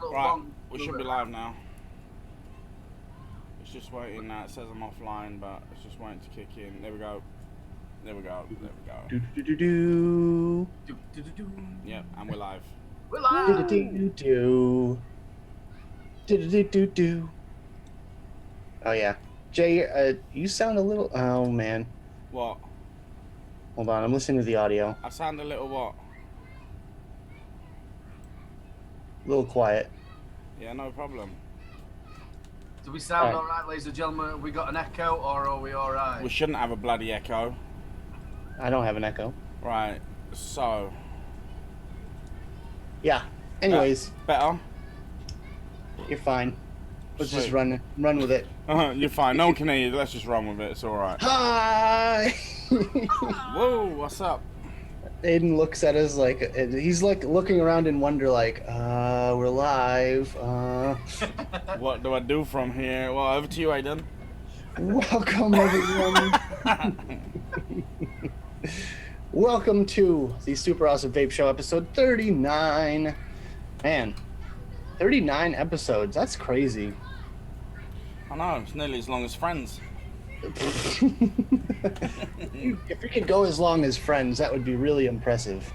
little Right, bong. we should be live now. It's just waiting now. It says I'm offline, but it's just waiting to kick in. There we go. There we go. There we go. Yep, and we're live. We're live. Oh yeah, Jay, you sound a little. Oh man, What? hold on. I'm listening to the audio. I sound a little what? A little quiet. Yeah, no problem. Do we sound Right. all right, ladies and gentlemen? Have we got an echo, or are we all right? We shouldn't have a bloody echo. I don't have an echo. Right, so. Yeah. Anyways, Better? you're fine. Let's just Sweet. run with it. You're fine. No one can hear you. Let's just run with it. It's alright. Hi. Whoa, what's up? Aiden looks at us like he's like looking around in wonder, like, we're live. What do I do from here? Well, over to you, Aiden. Welcome everyone. Welcome to the Super Awesome Vape Show, episode 39. Man, 39 episodes. That's crazy. I know, it's nearly as long as Friends. If we could go as long as Friends, that would be really impressive.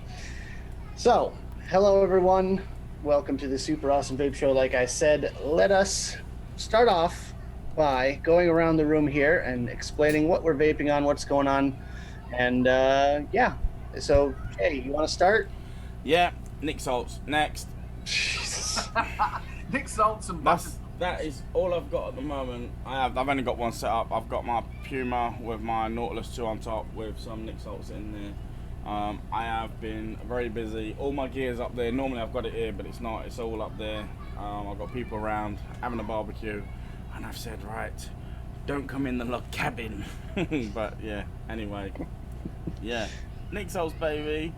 So, hello everyone. Welcome to the Super Awesome Vape Show. Like I said, let us start off by going around the room here and explaining what we're vaping on, what's going on. And yeah, so Jay, you want to start? Yeah, Nick Salts. Next. Jesus. Nick Salts and That is all I've got at the moment. I've only got one set up. I've got my Puma with my Nautilus 2 on top with some Nick Salts in there. I have been very busy. All my gear's up there. Normally I've got it here, but it's not. It's all up there. I've got people around having a barbecue, and I've said, right, don't come in the log cabin. But yeah, anyway, yeah, Nick Salts, baby.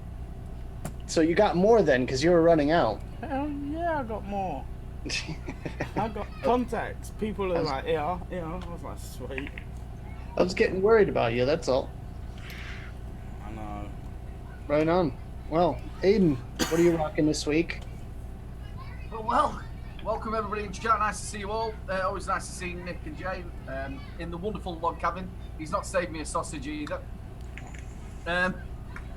So you got more then, because you were running out. Hell yeah, I got more. I got contacts. People are like, yeah. I was like, sweet. I was getting worried about you, that's all. I know. Right on. Well, Aiden, what are you rocking this week? Well, welcome everybody in chat. Nice to see you all. Always nice to see Nick and Jay in the wonderful log cabin. He's not saved me a sausage either.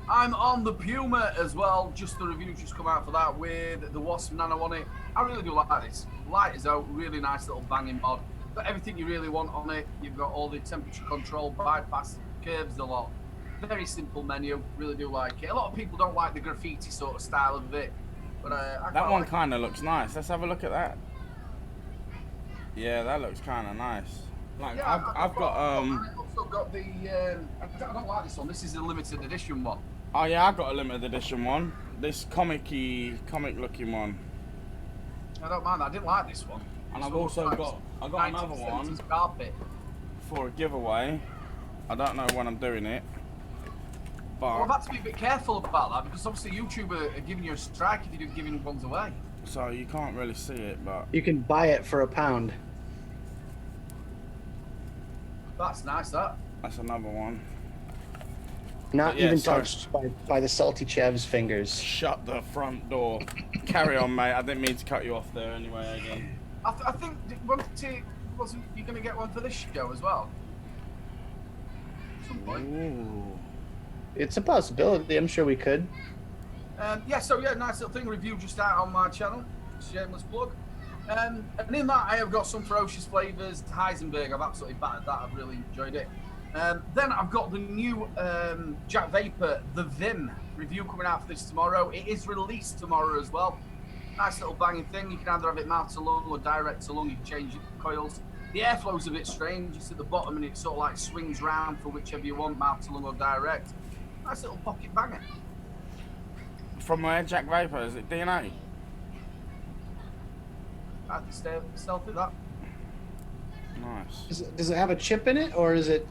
I'm on the Puma as well. Just the review just come out for that with the Wasp Nano on it. I really do like this. Light is out, really nice little banging mod. Got everything you really want on it. You've got all the temperature control, bypass curves a lot. Very simple menu. Really do like it. A lot of people don't like the graffiti sort of style of it, but That one kind of looks nice. Let's have a look at that. Yeah, that looks kind of nice. Like yeah, I've got I've also got the. I don't like this one. This is the limited edition one. Oh yeah, I got a limited edition one. This comic looking one. I don't mind. I didn't like this one. And This I've one also looks got like another 1970s one carpet. for a giveaway. I don't know when I'm doing it, but Well, I've had to be a bit careful about that because obviously YouTube are giving you a strike if you're giving ones away. so you can't really see it. But You can buy it for £1. That's nice. That. that's another one. Not But yeah, even sorry. touched by the salty Chev's fingers. Shut the front door. Carry on, mate. I didn't mean to cut you off there anyway. Again. I think wasn't you going to get one for this show as well? At some point. Ooh. It's a possibility. I'm sure we could. Yeah, so yeah, nice little thing. Review just out on my channel. Shameless plug. And in that, I have got some ferocious flavors. Heisenberg, I've absolutely battered that. I've really enjoyed it. Then I've got the new Jack Vapor, the Vim review coming out for this tomorrow. It is released tomorrow as well. Nice little banging thing. You can either have it mouth to lung or direct to lung. You can change the coils. The airflow's a bit strange. It's at the bottom and it sort of like swings round for whichever you want, mouth to lung or direct. Nice little pocket banger. From where? Jack Vapor? Is it DNA? I had to stay stealthy that. Nice. Does it have a chip in it, or is it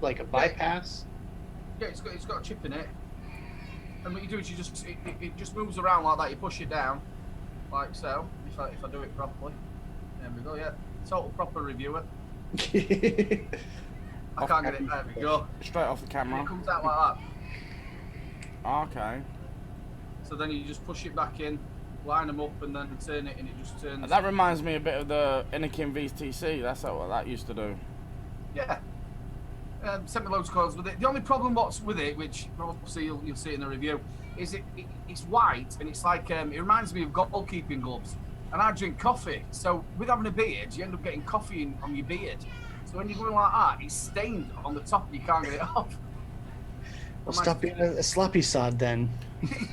like a bypass? Yeah, it's got a chip in it. And what you do is you just it just moves around like that. You push it down, like so. If I do it properly, there we go. Yeah, total proper reviewer. I can't get it. There we go. Straight off the And camera. it comes out like that. Okay. So then you just push it back in, line them up and then turn it, and it just turns. That reminds me a bit of the Anakin VTC. That's what that used to do. Yeah. Sent me loads of coils with it. The only problem what's with it, which obviously you'll see in the review, is it's white and it's like it reminds me of goalkeeping gloves. And I drink coffee, so with having a beard, you end up getting coffee on your beard. So when you're going like that, it's stained on the top and you can't get it off. Well, stop being a sloppy sod then.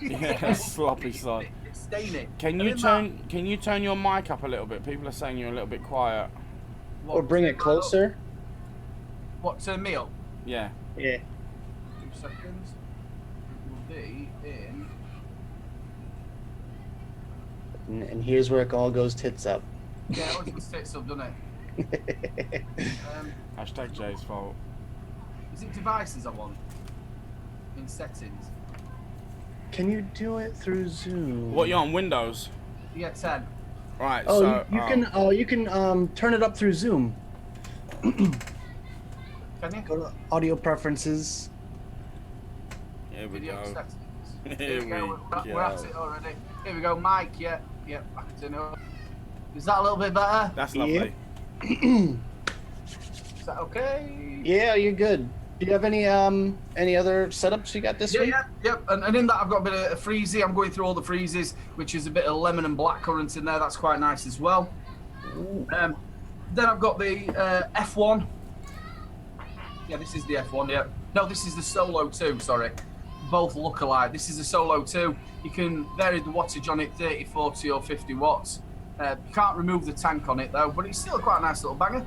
Yeah, sloppy sod. It's staining. Can you turn your mic up a little bit? People are saying you're a little bit quiet. Or bring it closer. What, turn me up? Yeah. Yeah. 2 seconds. It will be in. And here's where it all goes tits up. Yeah, it always goes tits up, doesn't it? Hashtag Jay's fault. Is it devices I want? In settings? Can you do it through Zoom? What, you on Windows? Yeah, 10. Right. Oh, so you can turn it up through Zoom. Can you? Go to audio preferences. Here we Video go. settings. Here we We're go. at it already. Here we go, mic, yeah, I can turn it up. Is that a little bit better? That's lovely. Is that okay? Yeah, you're good. Do you have any other setups you got this week? Yeah. And in that I've got a bit of freezy. I'm going through all the freezes, which is a bit of lemon and blackcurrant in there. That's quite nice as well. Then I've got the F1. Yeah, this is the F1, yeah. No, this is the Solo 2, sorry. Both look alike. This is the Solo 2. You can vary the wattage on it, 30, 40 or 50 watts. You can't remove the tank on it though, but it's still quite a nice little banger.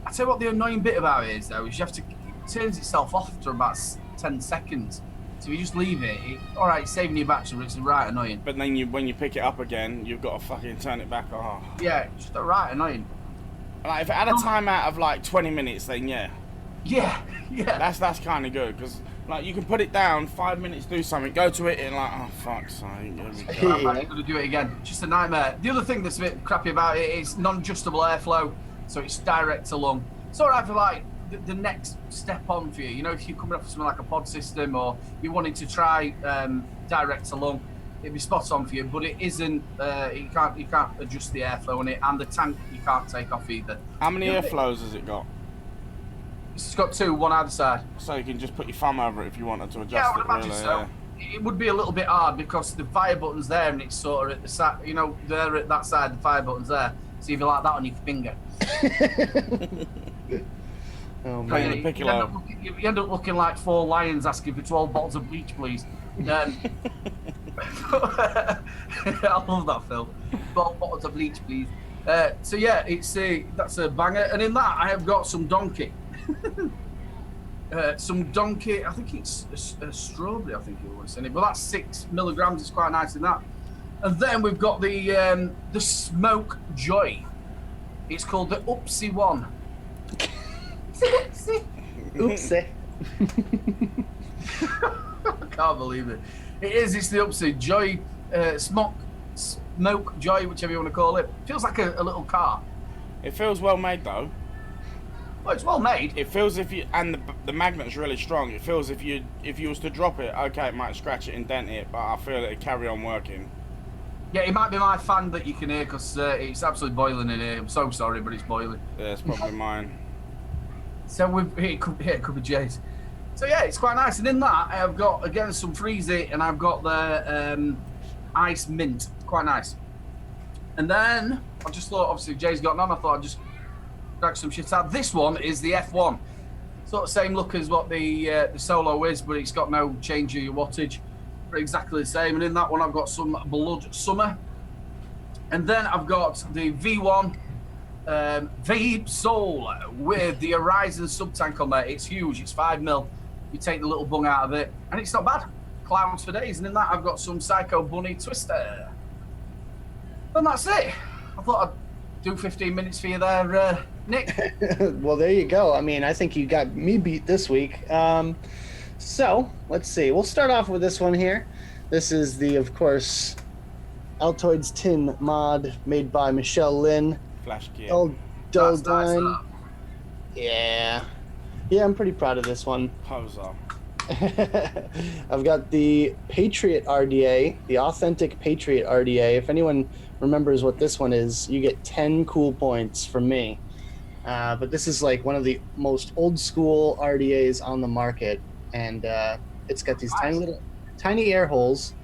I tell you what the annoying bit about it is though, is it turns itself off after about 10 seconds. So if you just leave it, alright, saving your battery, but it's right annoying. But then when you pick it up again, you've got to fucking turn it back off. Yeah, it's just right annoying. Like if it had a timeout of like 20 minutes, then yeah. Yeah. That's kind of good because like you can put it down, 5 minutes, do something, go to it, and like, oh fuck's sake, I'm going to do it again. It's just a nightmare. The other thing that's a bit crappy about it is non-adjustable airflow, so it's direct to lung. It's alright for like the next step on for you. You know, if you're coming up with something like a pod system or you're wanting to try direct to lung, it'd be spot on for you. But it isn't. You can't adjust the airflow on it, and the tank you can't take off either. How many airflows has it got? It's got 2, one either side. So you can just put your thumb over it if you wanted to adjust Yeah, I would it. imagine Really, so. It would be a little bit hard because the fire button's there and it's sort of at the side. You know, there at that side, the fire button's there. So if you like that on your finger. Oh Playing man. the piccolo. You end up looking like 4 lions asking for 12 bottles of bleach, please. I love that film. 12 bottles of bleach, please. So yeah, that's a banger. And in that, I have got some donkey. I think it's a strawberry, I think it was in it. But that's 6 milligrams. It's quite nice in that. And then we've got the Smoke Joy. It's called the Oopsie One. Oopsie. Oopsie. I can't believe it. It is. It's the Oopsie Joy, Smoke Joy, whichever you want to call it. Feels like a little car. It feels well made though. Well, it's well made. It feels and the magnet's really strong. It feels if you was to drop it, okay, it might scratch it and dent it, but I feel it'd carry on working. Yeah, it might be my fan that you can hear because it's absolutely boiling in here. I'm so sorry, but it's boiling. Yeah, it's probably mine. So it could be Jay's. So yeah, it's quite nice. And in that, I've got again some freezy, and I've got the ice mint. Quite nice. And then I just thought, obviously Jay's got none. I thought I'd just drag some shit out. This one is the F1. Sort of same look as what the Solo is, but it's got no change of your wattage. They're exactly the same. And in that one, I've got some Blood Summer. And then I've got the V1 Vape Soul with the Horizon sub-tank on there. It's huge. It's 5mm. You take the little bung out of it, and it's not bad. Clowns for days. And in that, I've got some Psycho Bunny Twister. And that's it. I thought I'd do 15 minutes for you there, Nick. Well, there you go. I mean, I think you got me beat this week. So, let's see. We'll start off with this one here. This is the, of course, Altoids Tin mod made by Michelle Lynn. Flash kit. Duldine. Yeah. Yeah, I'm pretty proud of this one. Poser. I've got the Patriot RDA, the authentic Patriot RDA. If anyone remembers what this one is, you get 10 cool points from me. But this is like one of the most old school RDAs on the market, and it's got these tiny air holes,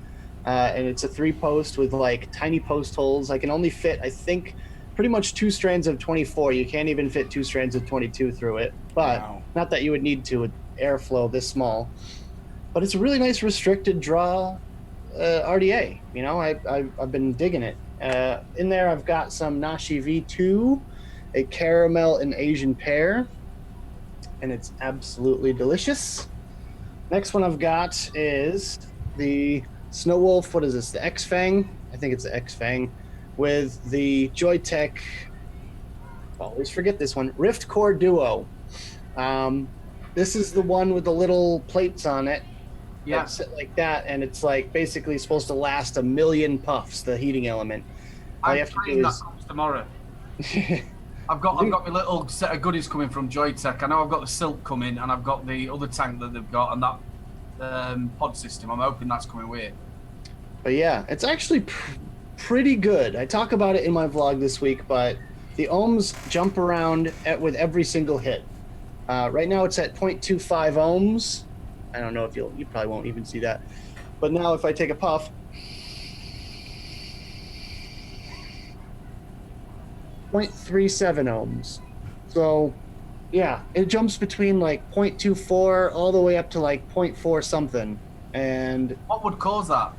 and it's a 3-post with like tiny post holes. I can only fit, I think, pretty much 2 strands of 24. You can't even fit 2 strands of 22 through it, but Wow. not that you would need to with airflow this small. But it's a really nice restricted draw RDA. You know, I've been digging it. In there, I've got some Nashi V2, a caramel and Asian pear, and it's absolutely delicious. Next one I've got is the Snow Wolf. What is this? The X Fang? I think it's the X Fang with the Joytech. Always forget this one. Rift Core Duo. This is the one with the little plates on it. Yeah. Sit like that, and it's like basically supposed to last 1,000,000 puffs. The heating element. All you I'm have to praying do that is. comes tomorrow. I've got my little set of goodies coming from Joytech. I know I've got the Silk coming, and I've got the other tank that they've got, and that pod system. I'm hoping that's coming with it. But yeah, it's actually pretty good. I talk about it in my vlog this week, but the ohms jump around with every single hit. Right now it's at 0.25 ohms. I don't know if you probably won't even see that. But now if I take a puff, 0.37 ohms. So yeah, it jumps between like 0.24 all the way up to like 0.4 something. And What would cause that?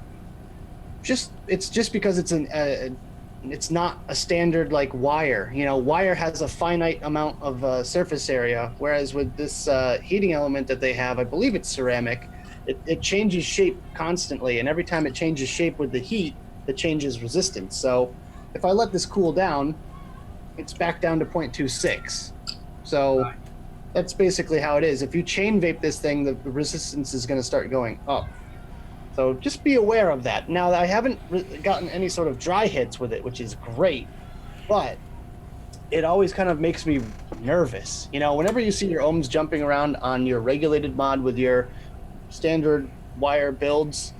it's just because it's not a standard like wire. You know, wire has a finite amount of surface area, whereas with this heating element that they have, I believe it's ceramic, it changes shape constantly, and every time it changes shape with the heat, it changes resistance. So if I let this cool down, it's back down to 0.26. So Right. that's basically how it is. If you chain vape this thing, the resistance is going to start going up. So just be aware of that. Now, I haven't gotten any sort of dry hits with it, which is great, but it always kind of makes me nervous. You know, whenever you see your ohms jumping around on your regulated mod with your standard wire builds,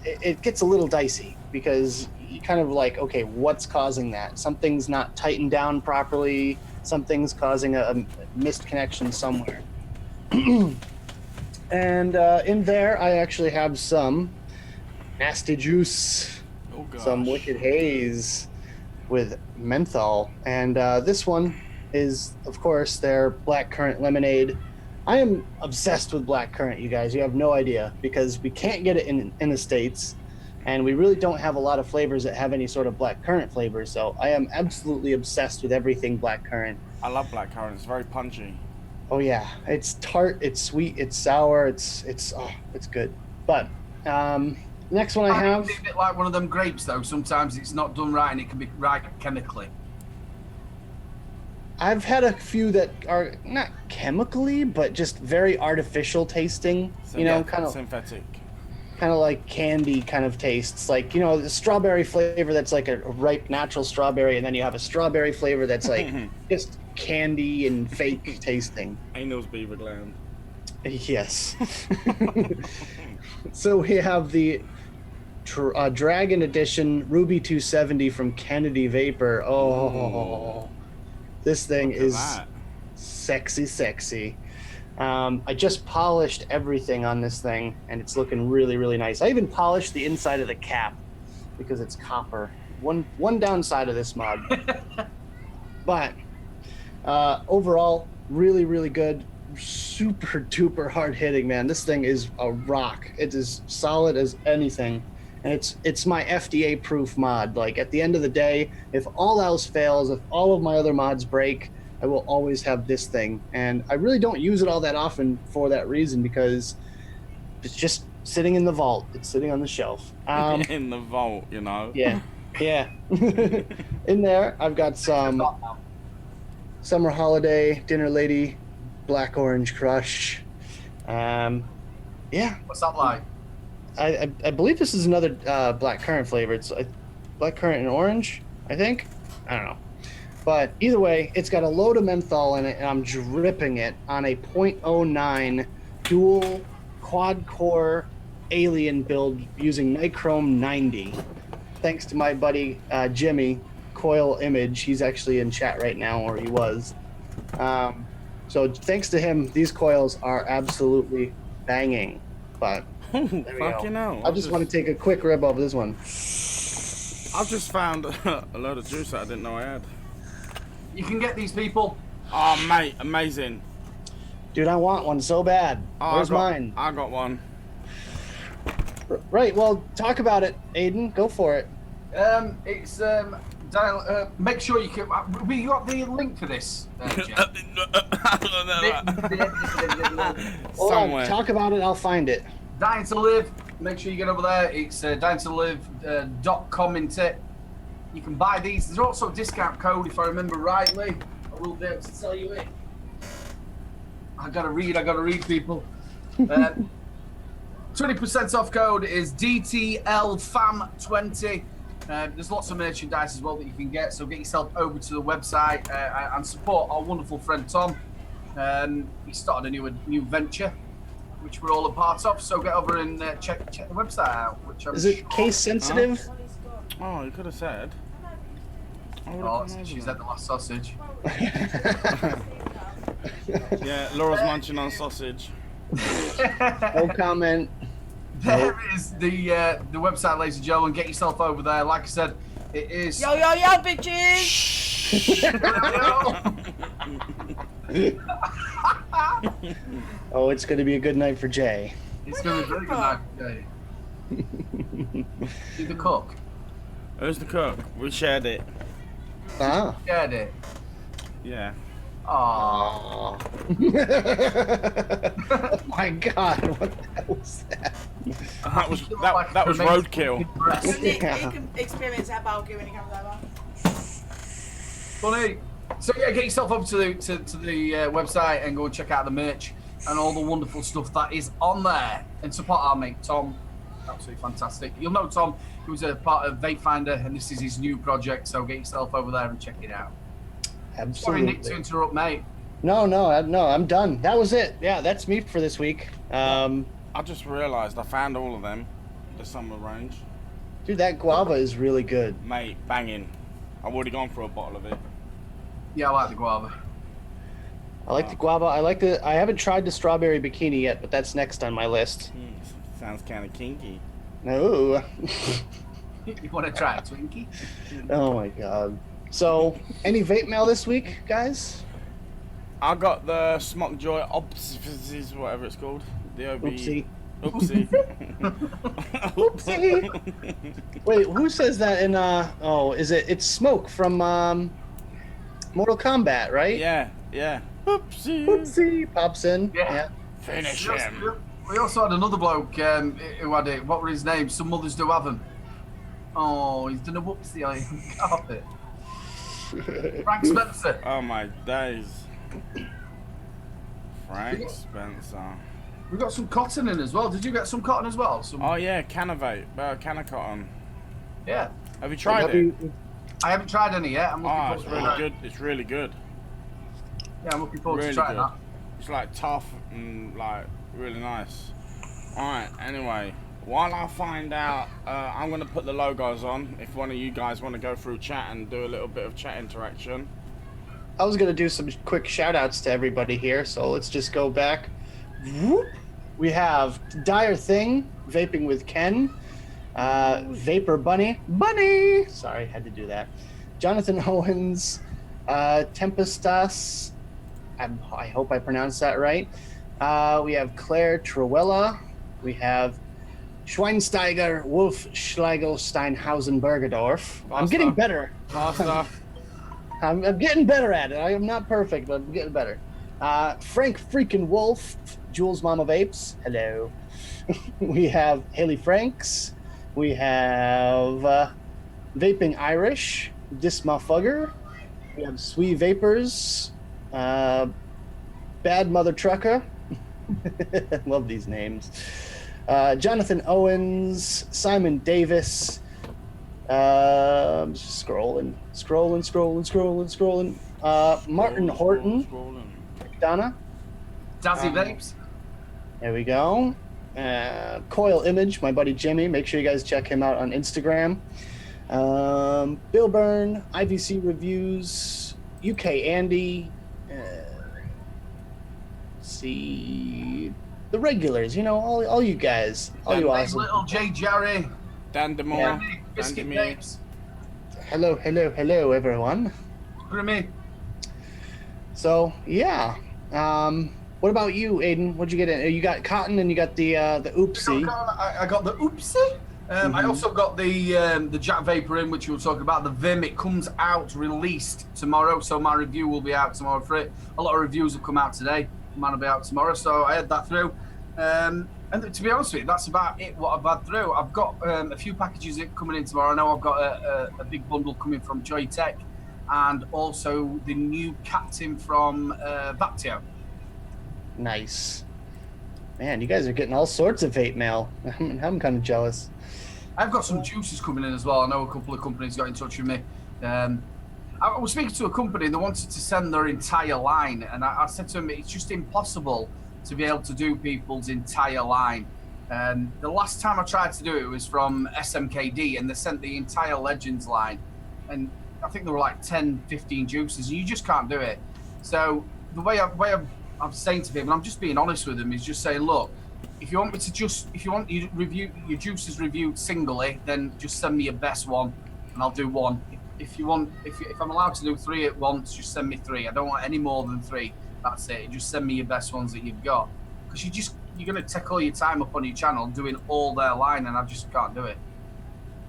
it gets a little dicey because you kind of like, okay, what's causing that? Something's not tightened down properly. Something's causing a missed connection somewhere. And in there, I actually have some nasty juice, Oh gosh. some wicked haze with menthol. And this one is, of course, their black currant lemonade. I am obsessed with black currant, you guys. You have no idea, because we can't get it in the States, and we really don't have a lot of flavors that have any sort of black currant flavors. So I am absolutely obsessed with everything black currant. I love black currant. It's very punchy. Oh yeah, it's tart, it's sweet, it's sour, it's good. But next one I have. It's a bit like one of them grapes, though. Sometimes it's not done right, and it can be right chemically. I've had a few that are not chemically, but just very artificial tasting. You know, kind of synthetic. Kind of like candy kind of tastes. Like, you know, the strawberry flavor that's like a ripe natural strawberry, and then you have a strawberry flavor that's like just candy and fake tasting. Anal's beaver gland. Yes. So we have the Dragon Edition Ruby 270 from Kennedy Vapor. Oh, this thing Look at is that. sexy. I just polished everything on this thing, and it's looking really, really nice. I even polished the inside of the cap because it's copper. One downside of this mod. But overall, really, really good. Super duper hard hitting, man. This thing is a rock. It is solid as anything. And it's my FDA proof mod. Like, at the end of the day, if all else fails, if all of my other mods break, I will always have this thing. And I really don't use it all that often for that reason, because it's just sitting in the vault. It's sitting on the shelf. In the vault, you know. Yeah. In there, I've got some Summer Holiday Dinner Lady Black Orange Crush. Yeah. What's that like? I believe this is another black currant flavor. It's black currant and orange, I think. I don't know. But either way, it's got a load of menthol in it, and I'm dripping it on a 0.09 dual quad-core alien build using Nichrome 90. Thanks to my buddy Jimmy, Coil Image. He's actually in chat right now, or he was. So thanks to him, these coils are absolutely banging. But there we fucking go. hell. I just want to take a quick rib of this one. I've just found a load of juice that I didn't know I had. You can get these people. Oh, mate, amazing. Dude, I want one so bad. Oh, Where's mine? I got one. Right, well, talk about it, Aiden. Go for it. It's make sure you can. We got the link for this. Somewhere. Talk about it. I'll find it. Dying to Live. Make sure you get over there. It's dyingtolive.com in it. You can buy these. There's also a discount code if I remember rightly. I will be able to tell you it. I gotta read, people. 20% off code is DTLFAM20. There's lots of merchandise as well that you can get, so get yourself over to the website and support our wonderful friend Tom. He started a new venture, which we're all a part of, so get over and check the website out. Is it case sensitive? Oh, you could have said. Oh, she's had the last sausage. Yeah, Laura's munching on sausage. No comment. There is the website, ladies and gentlemen. Get yourself over there. Like I said, it is. Yo, bitches! Oh, it's going to be a good night for Jay. It's going to be a very good night today. See the cook. Who's the cook? We shared it. Ah. Shared it. Yeah. Aww. Oh my God! What the hell was that? That was roadkill. You can experience that barbecue when he comes over. Funny. So yeah, get yourself over to the website and go and check out the merch and all the wonderful stuff that is on there, and support our mate Tom. Absolutely fantastic. You'll know Tom, who was a part of Vape Finder, and this is his new project. So get yourself over there and check it out. Absolutely. Sorry, Nick, to interrupt, mate. No, I'm done. That was it. Yeah, that's me for this week. I just realised I found all of them, the summer range. Dude, that guava is really good. Mate, banging. I've already gone for a bottle of it. Yeah, I like the guava. I like the guava. I haven't tried the strawberry bikini yet, but that's next on my list. Sounds kind of kinky. No. You want to try a Twinkie? Oh my God. So, any vape mail this week, guys? I got the Smock Joy Oopsies, whatever it's called. The OB. Oopsie. Oopsie. Oopsie. Wait, who says that in it's Smoke from Mortal Kombat, right? Yeah. Oopsie. Oopsie pops in. Yeah. Finish him. We also had another bloke who had it. What were his names? Some mothers do have them. Oh, he's done a whoopsie on the carpet. Frank Spencer. Oh my days. Frank Spencer. We got some cotton in as well. Did you get some cotton as well? Oh yeah, can of vape, can of cotton. Yeah. Have you tried it? I haven't tried any yet. I'm looking it's forward really to good. It's really good. Yeah, I'm looking forward Really to trying good. that. It's like tough and like really nice. Alright, anyway, while I find out, I'm going to put the logos on if one of you guys want to go through chat and do a little bit of chat interaction. I was gonna do some quick shout outs to everybody here, so let's just go back. Whoop. We have Dire Thing, Vaping with Ken, Vapor Bunny, sorry, had to do that. Jonathan Owens, Tempestas, I hope I pronounced that right. We have Claire Truella, we have Schweinsteiger, Wolf, Schlegel, Steinhausen, Bergedorf. I'm getting better. Faster. I'm getting better at it. I am not perfect, but I'm getting better. Frank freaking Wolf, Jules Mama Vapes, hello. We have Haley Franks. We have Vaping Irish, Dismafugger. We have Sweet Vapors, Bad Mother Trucker. Love these names. Jonathan Owens, Simon Davis. Just scrolling. Martin Horton. Scrolling. Donna. Dazzy Vapes. There we go. Coil Image, my buddy Jimmy. Make sure you guys check him out on Instagram. Bill Byrne, IVC Reviews, UK Andy. See the regulars, you know, all you guys, all you awesome. Little J Jerry, Dan Demore, Biscuit Dan Babes, Hello, everyone. Grimmy. So yeah, what about you, Aiden? What'd you get in? You got cotton and you got the oopsie. I got the oopsie. I also got the Jack Vapor in, which you were talking about. The Vim, it comes out released tomorrow, so my review will be out tomorrow for it. A lot of reviews have come out today. Mine will be out tomorrow, so I had that through. And to be honest with you, that's about it. What I've had through. I've got a few packages coming in tomorrow. I know I've got a big bundle coming from Joy Tech, and also the new Captain from Vaptio. Nice. Man, you guys are getting all sorts of vape mail. I'm kind of jealous. I've got some juices coming in as well. I know a couple of companies got in touch with me. I was speaking to a company, they wanted to send their entire line, and I said to them, it's just impossible to be able to do people's entire line. The last time I tried to do it was from SMKD, and they sent the entire Legends line. And I think there were like 10, 15 juices, and you just can't do it. So the way I'm saying to people, and I'm just being honest with them, is just saying, look, if you want your juices reviewed singly, then just send me your best one, and I'll do one. If I'm allowed to do 3 at once, just send me 3. I don't want any more than 3. That's it. Just send me your best ones that you've got, because you're going to take all your time up on your channel doing all their line, and I just can't do it.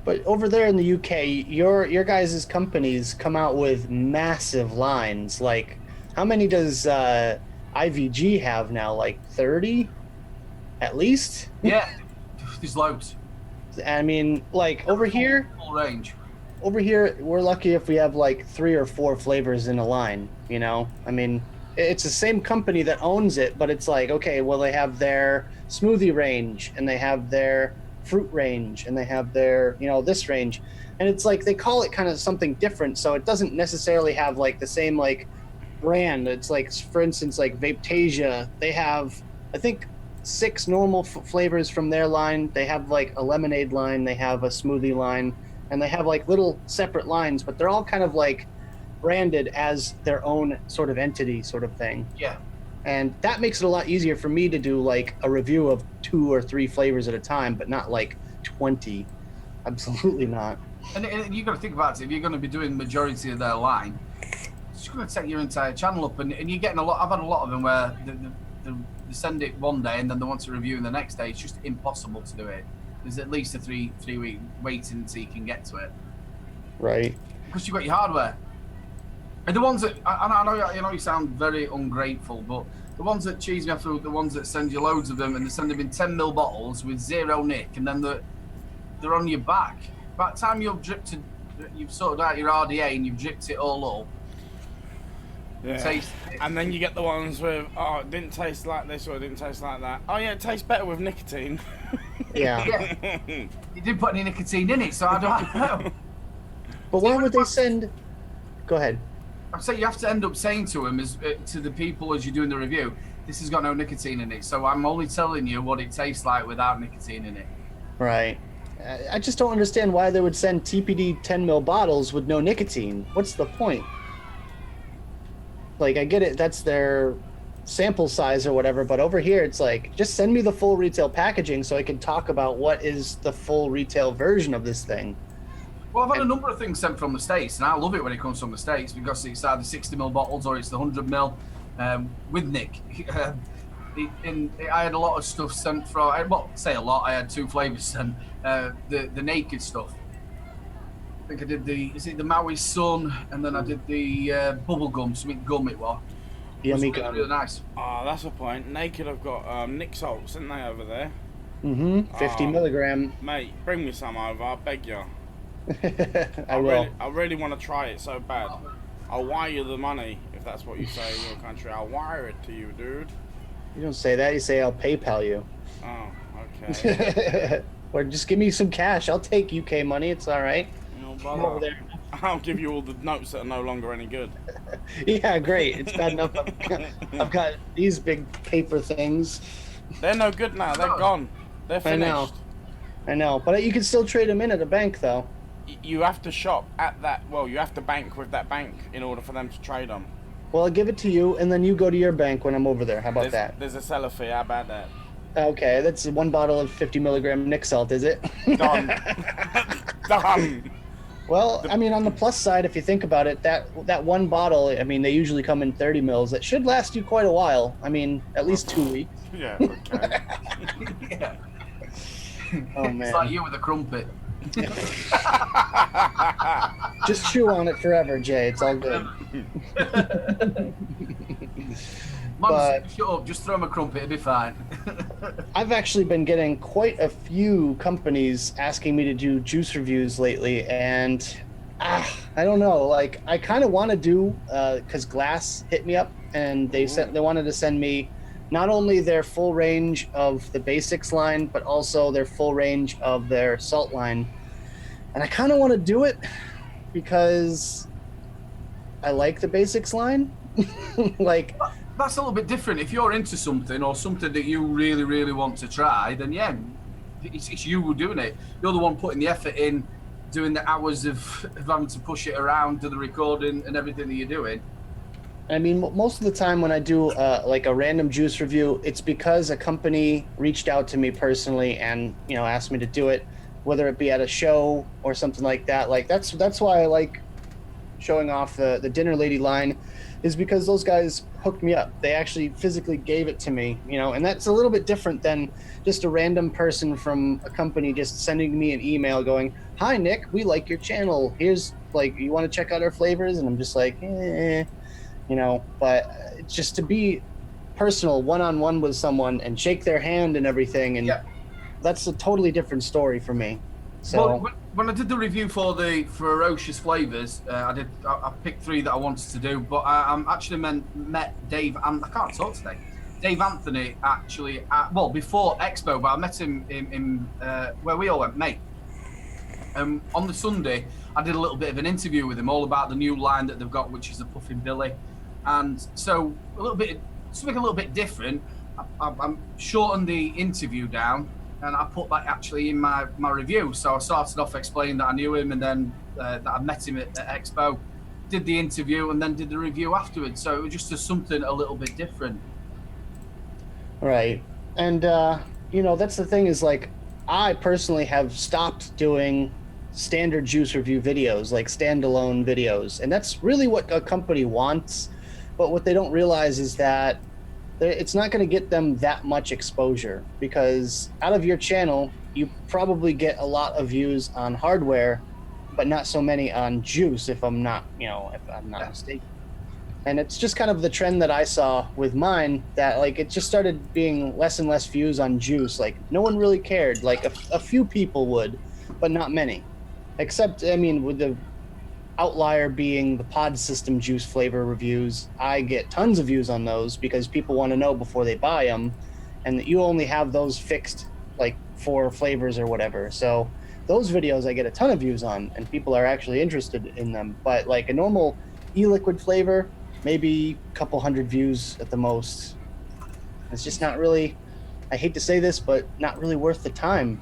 But over there in the UK, your guys' companies come out with massive lines. Like, how many does IVG have now? Like 30, at least. Yeah, there's loads. I mean, like over here, full range. Over here, we're lucky if we have like 3 or 4 flavors in a line. You know, I mean, it's the same company that owns it, but it's like, okay, well, they have their smoothie range, and they have their fruit range, and they have their, you know, this range, and it's like they call it kind of something different, so it doesn't necessarily have like the same like brand. It's like, for instance, like Vapetasia, they have, I think, 6 normal flavors from their line. They have like a lemonade line, they have a smoothie line, and they have like little separate lines, but they're all kind of like branded as their own sort of entity sort of thing. Yeah. And that makes it a lot easier for me to do like a review of 2 or 3 flavors at a time, but not like 20. Absolutely not. And you've got to think about it. If you're going to be doing the majority of their line, it's going to take your entire channel up. And you're getting a lot. I've had a lot of them where they send it one day and then they want to review the next day. It's just impossible to do it. There's at least a 3-week waiting until you can get to it. Right. Because you've got your hardware. And the ones that, I know you sound very ungrateful, but the ones that cheese me off are the ones that send you loads of them, and they send them in 10ml bottles with 0 nick, and then they're on your back. By the time you've sorted out your RDA and you've dripped it all up, yeah. And then you get the ones with, oh, it didn't taste like this or it didn't taste like that. Oh yeah, it tastes better with nicotine. Yeah. You didn't put any nicotine in it, so I don't know. But why would they send? Go ahead. I say you have to end up saying to them, to the people as you're doing the review, this has got no nicotine in it, so I'm only telling you what it tastes like without nicotine in it. Right. I just don't understand why they would send TPD 10ml bottles with no nicotine. What's the point? Like, I get it, that's their sample size or whatever, but over here it's like, just send me the full retail packaging so I can talk about what is the full retail version of this thing. Well, I've had a number of things sent from the States, and I love it when it comes from the States because it's either 60ml bottles or it's the 100ml with Nick. I had a lot of stuff sent from, well, say a lot, I had 2 flavors sent. The naked stuff. I think I did the Maui Sun, and then I did the bubble gum, something gum it was. Yummy it was gum. really nice. Oh, that's a point. Naked, I've got Nick salts, isn't they, over there? 50 milligram. Mate, bring me some over, I beg you. I will. I really want to try it so bad. I'll wire you the money, if that's what you say in your country. I'll wire it to you, dude. You don't say that, you say I'll PayPal you. Oh, okay. Or just give me some cash. I'll take UK money, it's alright. No bother. I'll give you all the notes that are no longer any good. Yeah, great. It's bad enough I've got these big paper things. They're no good now. They're gone. They're finished. I know. But you can still trade them in at a bank, though. You have to shop at that. Well, you have to bank with that bank in order for them to trade them. Well, I'll give it to you, and then you go to your bank when I'm over there. How about that? There's a seller fee. How about that? Okay, that's 1 bottle of 50 milligram Nick salt, is it? Done. Done. Well, I mean, on the plus side, if you think about it, that 1 bottle, I mean, they usually come in 30 mils. That should last you quite a while. I mean, at least 2 weeks. Yeah, okay. Yeah. Oh, man. It's like you with a crumpet. Just chew on it forever, Jay. It's all good. Mum, shut up. Just throw him a crumpet. It'll be fine. I've actually been getting quite a few companies asking me to do juice reviews lately, and I don't know. Like, I kind of want to do because Glass hit me up, and they wanted to send me not only their full range of the basics line, but also their full range of their salt line. And I kind of want to do it because I like the basics line. Like, that's a little bit different. If you're into something or something that you really, really want to try, then yeah, it's you doing it. You're the one putting the effort in, doing the hours of having to push it around, do the recording and everything that you're doing. I mean, most of the time when I do like a random juice review, it's because a company reached out to me personally and, you know, asked me to do it, whether it be at a show or something like that. Like that's why I like showing off the Dinner Lady line, is because those guys hooked me up. They actually physically gave it to me, you know, and that's a little bit different than just a random person from a company just sending me an email going, "Hi Nick, we like your channel. Here's, like, you want to check out our flavors?" And I'm just like, you know. But just to be personal, one-on-one with someone and shake their hand and everything, and that's a totally different story for me. So well, when I did the review for the ferocious flavors, I picked 3 that I wanted to do, but I actually met Dave, and I can't talk today. Dave Anthony actually before Expo, but I met him in where we all went, mate. On the Sunday, I did a little bit of an interview with him, all about the new line that they've got, which is the Puffin Billy. And so something a little bit different. I'm shortened the interview down, and I put that actually in my review. So I started off explaining that I knew him, and then that I met him at Expo, did the interview, and then did the review afterwards. So it was just something a little bit different. Right. And, you know, that's the thing is, like, I personally have stopped doing standard juice review videos, like standalone videos. And that's really what a company wants. But what they don't realize is that it's not going to get them that much exposure, because out of your channel, you probably get a lot of views on hardware, but not so many on juice, if I'm not mistaken. And it's just kind of the trend that I saw with mine, that like it just started being less and less views on juice. Like no one really cared. Like a few people would, but not many. Except, I mean, with the outlier being the pod system juice flavor reviews, I get tons of views on those because people want to know before they buy them, and that you only have those fixed like 4 flavors or whatever. So those videos I get a ton of views on, and people are actually interested in them. But like a normal e-liquid flavor, maybe a couple hundred views at the most. It's just not really, I hate to say this, but not really worth the time.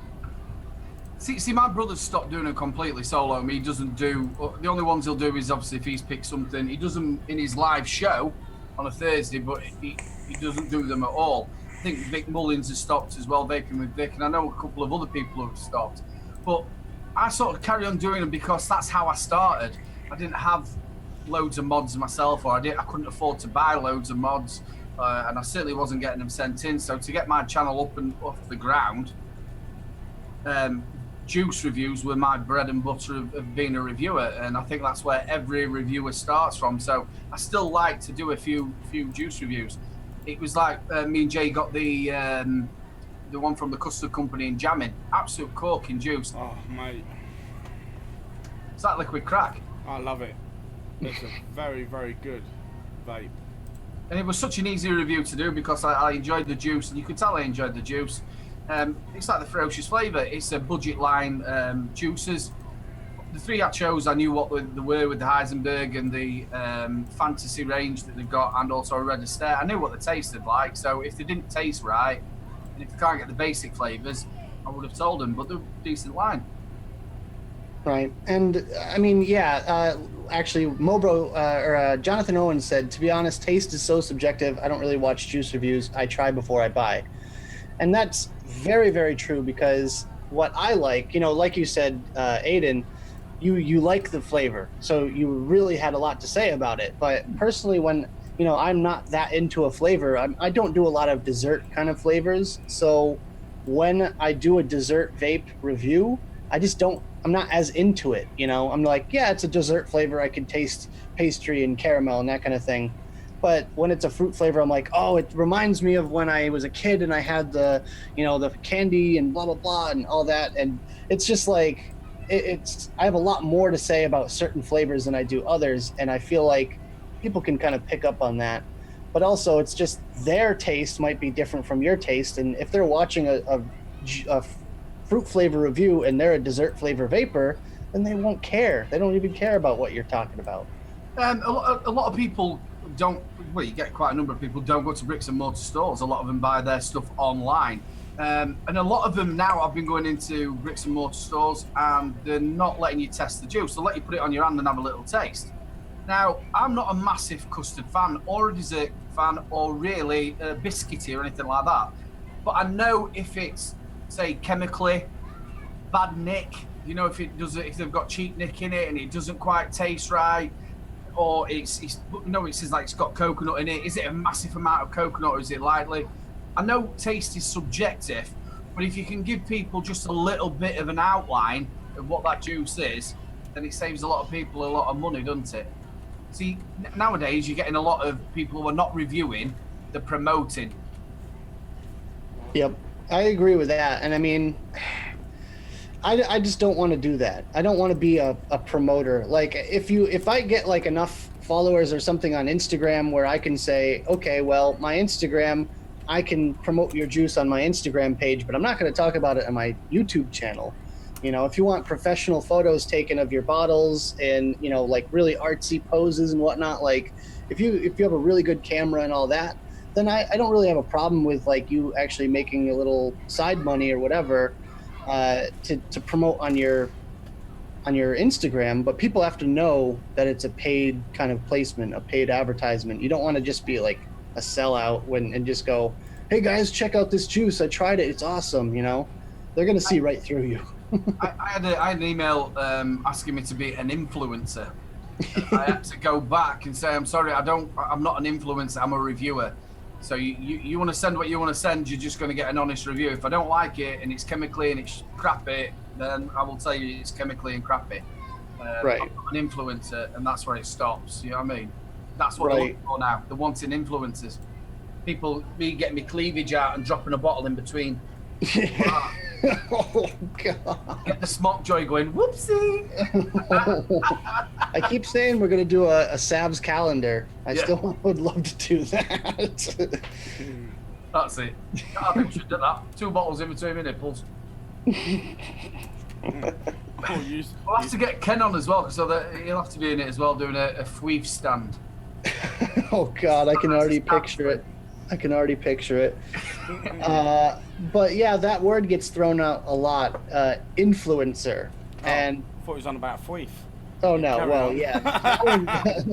See, my brother's stopped doing it completely solo. I mean, he doesn't do, the only ones he'll do is obviously if he's picked something. He does them in his live show on a Thursday, but he doesn't do them at all. I think Vic Mullins has stopped as well, vaping with Vic, and I know a couple of other people who have stopped. But I sort of carry on doing them because that's how I started. I didn't have loads of mods myself, or I couldn't afford to buy loads of mods, and I certainly wasn't getting them sent in. So to get my channel up and off the ground, juice reviews were my bread and butter of being a reviewer, and I think that's where every reviewer starts from. So I still like to do a few juice reviews. It was like me and Jay got the one from the custard company in jamming, absolute corking juice. Oh mate, it's like liquid crack. I love it. It's a very, very good vape. And it was such an easy review to do because I enjoyed the juice, and you could tell I enjoyed the juice. It's like the ferocious flavor. It's a budget line juices. The 3 I chose, I knew what they were with the Heisenberg and the fantasy range that they've got, and also a Red Estate. I knew what they tasted like, so if they didn't taste right, And if you can't get the basic flavors, I would have told them, but they're decent line. Right. And I mean, actually, Jonathan Owens said, to be honest, taste is so subjective. I don't really watch juice reviews. I try before I buy. And that's very, very true, because what I like, like you said, Aiden, you like the flavor. So you really had a lot to say about it. But personally, when, I'm not that into a flavor, I don't do a lot of dessert kind of flavors. So when I do a dessert vape review, I'm not as into it. I'm like, yeah, it's a dessert flavor. I can taste pastry and caramel and that kind of thing. But when it's a fruit flavor, I'm like, oh, it reminds me of when I was a kid and I had the candy and blah, blah, blah and all that. And it's just like, I have a lot more to say about certain flavors than I do others. And I feel like people can kind of pick up on that. But also, it's just their taste might be different from your taste. And if they're watching a fruit flavor review and they're a dessert flavor vapor, then they won't care. They don't even care about what you're talking about. A lot of people don't, well, you get quite a number of people don't go to bricks and mortar stores. A lot of them buy their stuff online. And a lot of them now have been going into bricks and mortar stores and they're not letting you test the juice. They'll let you put it on your hand and have a little taste. Now, I'm not a massive custard fan or a dessert fan or really biscuity or anything like that. But I know if it's, say, chemically bad nick, if they've got cheap nick in it and it doesn't quite taste right, or it says like it's got coconut in it. Is it a massive amount of coconut or is it lightly? I know taste is subjective, but if you can give people just a little bit of an outline of what that juice is, then it saves a lot of people a lot of money, doesn't it? See, nowadays you're getting a lot of people who are not reviewing, they're promoting. Yep, I agree with that. And I mean, I just don't want to do that. I don't want to be a promoter. Like if I get like enough followers or something on Instagram where I can say, okay, well, my Instagram, I can promote your juice on my Instagram page, but I'm not going to talk about it on my YouTube channel. If you want professional photos taken of your bottles and, like really artsy poses and whatnot, like if you have a really good camera and all that, then I don't really have a problem with like you actually making a little side money or whatever to promote on your Instagram. But people have to know that it's a paid kind of placement, a paid advertisement. You don't want to just be like a sellout and just go, hey guys, check out this juice. I tried it. It's awesome. They're going to see right through you. I had an email asking me to be an influencer. I had to go back and say, I'm sorry, I'm not an influencer, I'm a reviewer. So you want to send what you want to send, you're just going to get an honest review. If I don't like it and it's chemically and it's crappy, then I will tell you it's chemically and crappy. Right. I'm not an influencer, and that's where it stops. You know what I mean? That's what Right. they're looking for now. They're wanting influencers. Me getting my cleavage out and dropping a bottle in between. Oh god! Get the smock joy going. Whoopsie! I keep saying we're gonna do a Savs calendar. I Yeah. still would love to do that. That's it. I think we should do that. 2 bottles in between my nipples. We'll have to get Ken on as well, so that he'll have to be in it as well, doing a fweef stand. Oh god, I can already picture it. But yeah, that word gets thrown out a lot. Influencer. And I thought he was on about Fweef. oh no, Carry well on. yeah. That one,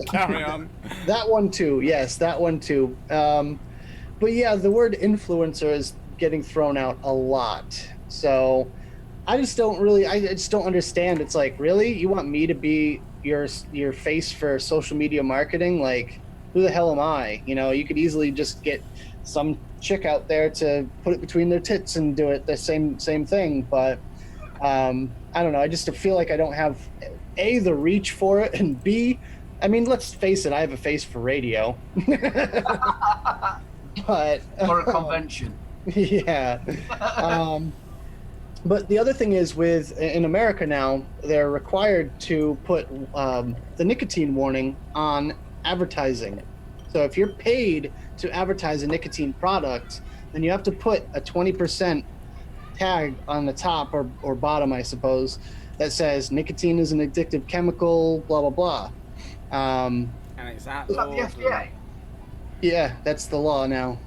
Carry on. that one too. Yes, that one too. But yeah, the word influencer is getting thrown out a lot. So I just don't understand. It's like, really? You want me to be your face for social media marketing? Like, who the hell am I? You could easily just get some chick out there to put it between their tits and do it the same thing. But I don't know. I just feel like I don't have A, the reach for it, and B, I mean, let's face it, I have a face for radio. But Or a convention. yeah. But the other thing is, in America now, they're required to put the nicotine warning on advertising. So if you're paid to advertise a nicotine product, then you have to put a 20% tag on the top or bottom, I suppose, that says nicotine is an addictive chemical, blah, blah, blah. And it's Is that the FDA? Yeah, that's the law now.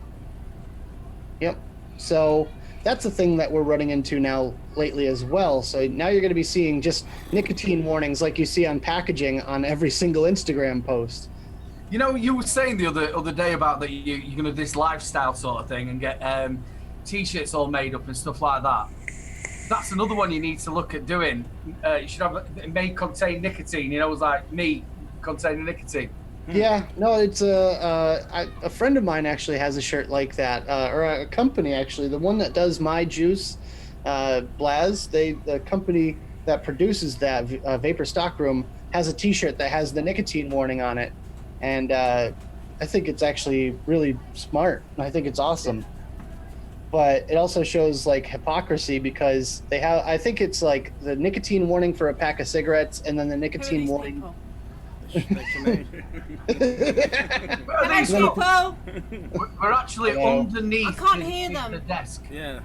Yep. So that's a thing that we're running into now lately as well. So now you're going to be seeing just nicotine warnings like you see on packaging on every single Instagram post. You know, you were saying the other day about that you're going to do this lifestyle sort of thing and get T-shirts all made up and stuff like that. That's another one you need to look at doing. You should have it may contain nicotine. You know, it's like meat containing nicotine. Yeah, no, it's a friend of mine actually has a shirt like that, or a company actually. The one that does my juice, Blaz, the company that produces that Vapor Stockroom has a T-shirt that has the nicotine warning on it, and I think it's actually really smart. I think it's awesome. But it also shows like hypocrisy because they have. I think it's like the nicotine warning for a pack of cigarettes, and then the nicotine warning. People? We're actually underneath. I can't hear them. The desk. Yeah.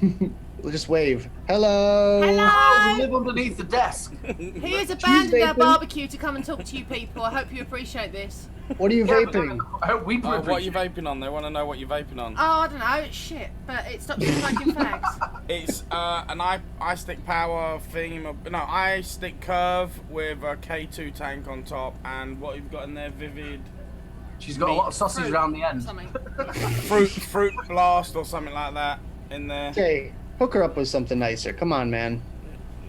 We'll just wave. Hello. Hello. We live underneath the desk. He has abandoned our vaping. barbecue to come and talk to you people. I hope you appreciate this. What are you vaping? I hope we Oh, what are you vaping on? They want to know what you're vaping on. Oh, I don't know. It's shit, but it stops you smoking fags. It's an iStick power thing. No, iStick curve with a K2 tank on top, and what you've got in there, Vivid. She's got a lot of sausage Fruit, around the end. Something. fruit blast or something like that in there. Okay, hook her up with something nicer. Come on, man.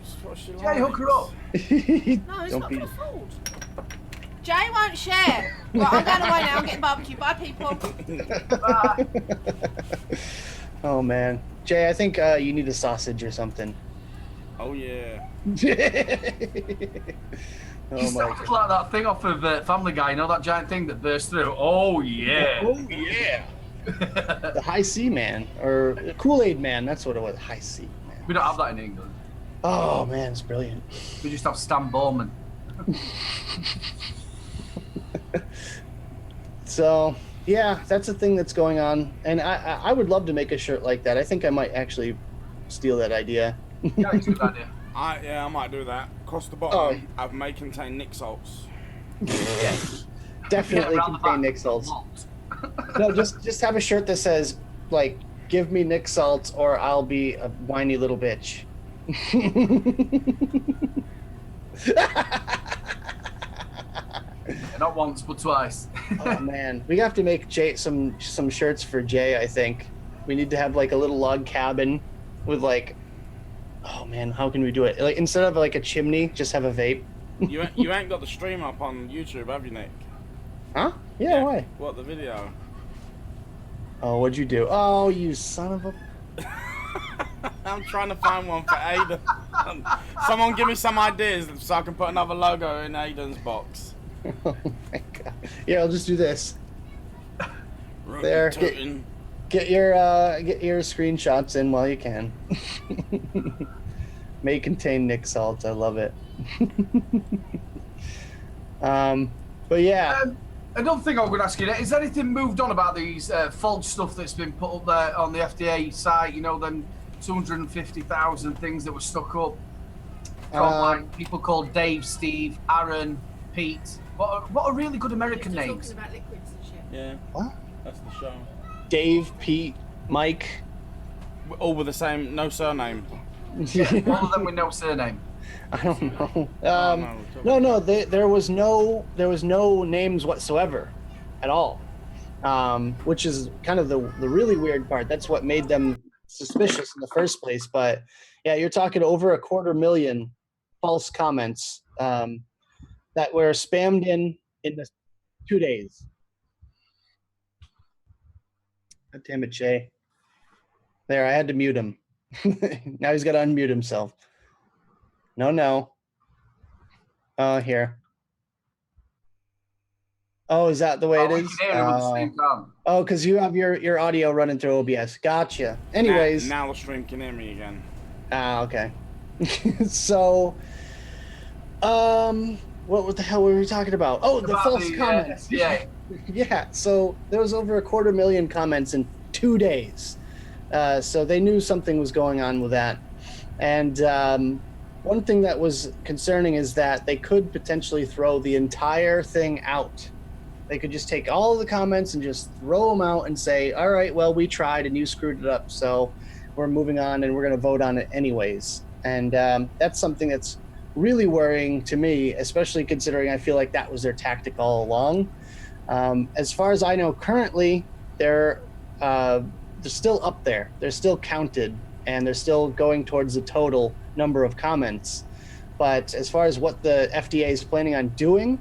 It's what she Jay, hook her up. No, it's not going to fold. Jay won't share. Right, I'm going away now. I'm getting barbecue. Bye, people. Bye. Oh man, Jay, I think you need a sausage or something. Oh yeah. Oh She's my like god. that thing off of Family Guy, you know, that giant thing that bursts through. Oh yeah. Oh yeah. The High C Man or Kool-Aid Man. That's what it was. High C Man. We don't have that in England. Oh man, it's brilliant. We just have Stan Bowman. So yeah, that's a thing that's going on, and I would love to make a shirt like that. I think I might actually steal that idea. Yeah, it's a good idea. I might do that. Across the bottom, I may contain Nick salts. Yes. Definitely Yeah, around the contain back. Nick salts. No, just have a shirt that says like, "Give me Nick salts, or I'll be a whiny little bitch." Not once, but twice. Oh man, we have to make Jay some shirts for Jay. I think we need to have like a little log cabin with like, oh man, how can we do it? Like instead of like a chimney, just have a vape. You ain't got the stream up on YouTube, have you, Nick? Huh? Yeah, why? What, the video? Oh, what'd you do? Oh, you son of a. I'm trying to find one for Aiden. Someone give me some ideas so I can put another logo in Aiden's box. Oh my god. Yeah, I'll just do this. There, get your screenshots in while you can. May contain Nick salts. I love it. But yeah. Another thing I was going to ask you, is anything moved on about these false stuff that's been put up there on the FDA site? You know, them 250,000 things that were stuck up from like people called Dave, Steve, Aaron, Pete. What are really good American You're names? talking about liquids and shit. Yeah. What? That's the show. Dave, Pete, Mike. All with the same, no surname. All of them with no surname. I don't know. No. There was no names whatsoever, at all. Which is kind of the really weird part. That's what made them suspicious in the first place. But yeah, you're talking over 250,000 false comments that were spammed in the 2 days. God damn it, Jay. There, I had to mute him. Now he's got to unmute himself. No. Oh, here. Oh, is that the way it is? Oh, because you have your audio running through OBS. Gotcha. Anyways. Now the stream can hear me again. Ah, okay. So, what the hell were we talking about? Oh, the false comments. Yeah. Yeah. So there was over 250,000 comments in 2 days. So they knew something was going on with that. And one thing that was concerning is that they could potentially throw the entire thing out They could just take all of the comments and just throw them out and say, all right, well, we tried and you screwed it up, so we're moving on and we're going to vote on it anyways. And that's something that's really worrying to me, especially considering I feel like that was their tactic all along. As far as I know, currently, they're still up there. They're still counted, and they're still going towards the total number of comments. But as far as what the FDA is planning on doing,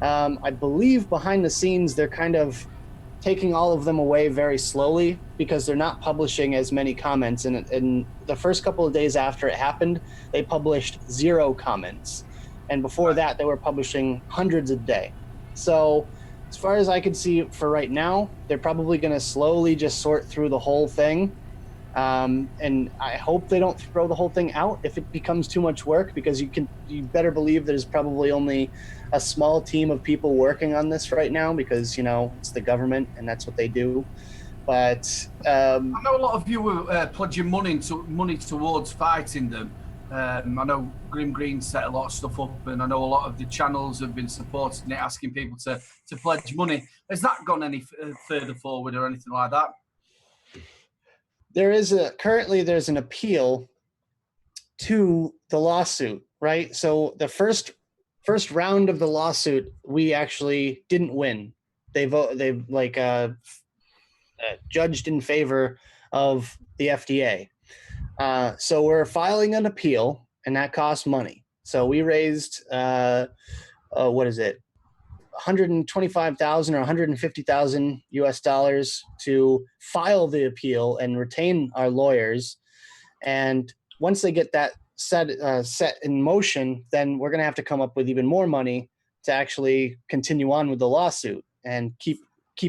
I believe behind the scenes, they're kind of taking all of them away very slowly because they're not publishing as many comments. And in the first couple of days after it happened, they published 0 comments. And before that, they were publishing hundreds a day. So as far as I can see for right now, they're probably going to slowly just sort through the whole thing. And I hope they don't throw the whole thing out if it becomes too much work, because you better believe there's probably only a small team of people working on this right now, because, it's the government and that's what they do. But I know a lot of you were pledging money towards fighting them. I know Grim Green set a lot of stuff up, and I know a lot of the channels have been supporting it, asking people to pledge money. Has that gone any further forward or anything like that? Currently there's an appeal to the lawsuit, right? So the first round of the lawsuit, we actually didn't win. They judged in favor of the FDA. So we're filing an appeal, and that costs money. So we raised, what is it? $125,000 or $150,000 US to file the appeal and retain our lawyers. And once they get that set in motion, then we're going to have to come up with even more money to actually continue on with the lawsuit and keep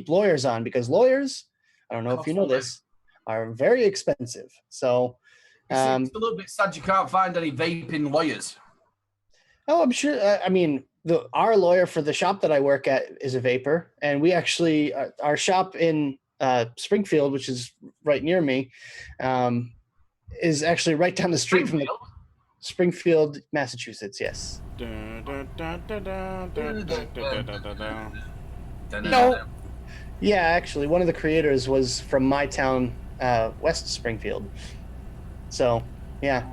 lawyers on, because lawyers, I don't know if you know this, are very expensive. So it's a little bit sad you can't find any vaping lawyers. Oh, I'm sure. Our lawyer for the shop that I work at is a vapor, and we actually our shop in Springfield, which is right near me, is actually right down the street from the Springfield, Massachusetts. Yes. No. Yeah, actually, one of the creators was from my town, West Springfield. So, yeah.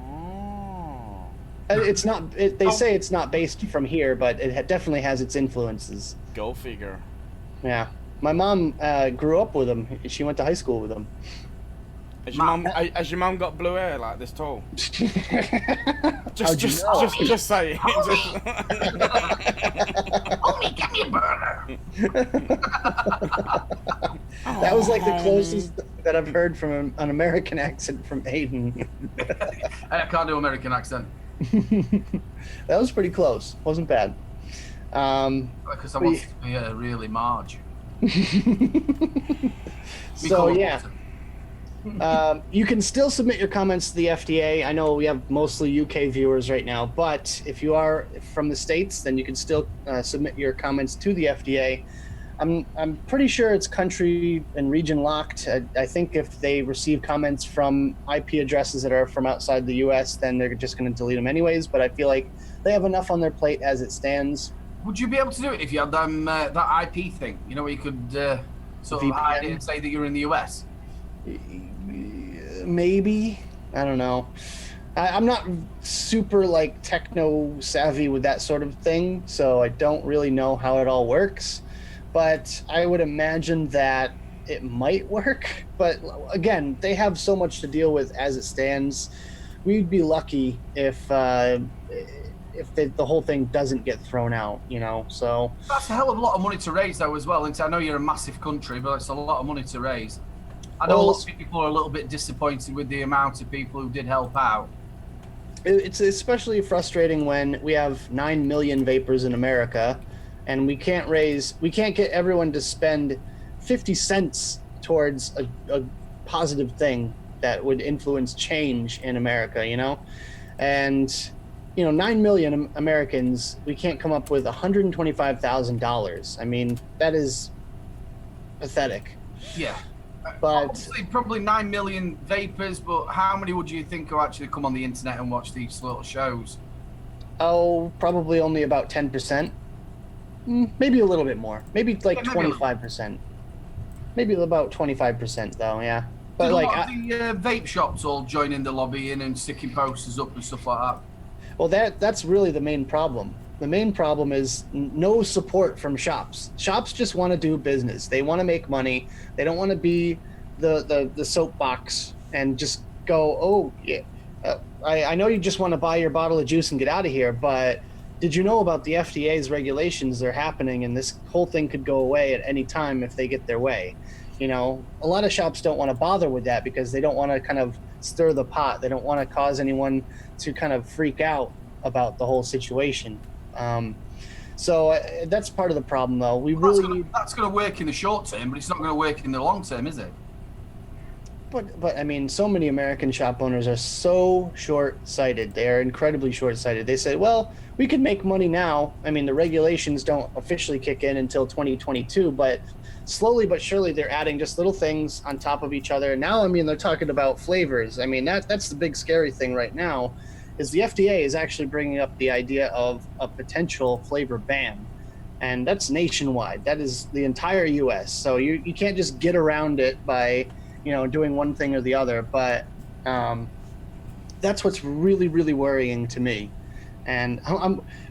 It's not. They say it's not based from here, but it definitely has its influences. Go figure. Yeah, my mom grew up with him. She went to high school with him. Has your mum got blue hair like this tall? just say it. Homie, get me a burner. That was like the closest that I've heard from an American accent from Aiden. I can't do American accent. That was pretty close. Wasn't bad. Because I want to be really Marge. So yeah. You can still submit your comments to the FDA. I know we have mostly UK viewers right now, but if you are from the States, then you can still submit your comments to the FDA. I'm pretty sure it's country and region locked. I think if they receive comments from IP addresses that are from outside the US, then they're just going to delete them anyways. But I feel like they have enough on their plate as it stands. Would you be able to do it if you had that IP thing? Where you could sort of hide it and say that you're in the US? Maybe. I don't know. I'm not super techno savvy with that sort of thing, so I don't really know how it all works. But I would imagine that it might work. But again, they have so much to deal with as it stands. We'd be lucky if the whole thing doesn't get thrown out, So that's a hell of a lot of money to raise, though, as well. And I know you're a massive country, but it's a lot of money to raise. I know a lot of people are a little bit disappointed with the amount of people who did help out. It's especially frustrating when we have 9 million vapors in America, and we can't get everyone to spend 50 cents towards a positive thing that would influence change in America, And 9 million Americans, we can't come up with $125,000. I mean, that is pathetic. Yeah. But obviously, probably 9 million vapors, but how many would you think will actually come on the internet and watch these little shows? Oh, probably only about 10%. Maybe a little bit more. Maybe like Yeah, maybe 25%. Maybe about 25% though. Yeah. But Did a like, lot of the vape shops all join in the lobbying and sticking posters up and stuff like that? well, that's really the main problem. The main problem is no support from shops. Shops just want to do business. They want to make money. They don't want to be the soapbox and just go, oh yeah. I know you just want to buy your bottle of juice and get out of here, but did you know about the FDA's regulations? They're happening, and this whole thing could go away at any time if they get their way. You know, a lot of shops don't want to bother with that because they don't want to kind of stir the pot. They don't want to cause anyone to kind of freak out about the whole situation. So that's part of the problem, though. We Well, really need, that's going to work in the short term, but it's not going to work in the long term, is it? but I mean, so many American shop owners are so short-sighted. They are incredibly short-sighted. They say, well, we can make money now. I mean, the regulations don't officially kick in until 2022, but slowly but surely they're adding just little things on top of each other. Now, I mean, they're talking about flavors. I mean, that's the big scary thing right now is the FDA is actually bringing up the idea of a potential flavor ban. And that's nationwide. That is the entire U.S. So you can't just get around it by, doing one thing or the other. But that's what's really, really worrying to me. And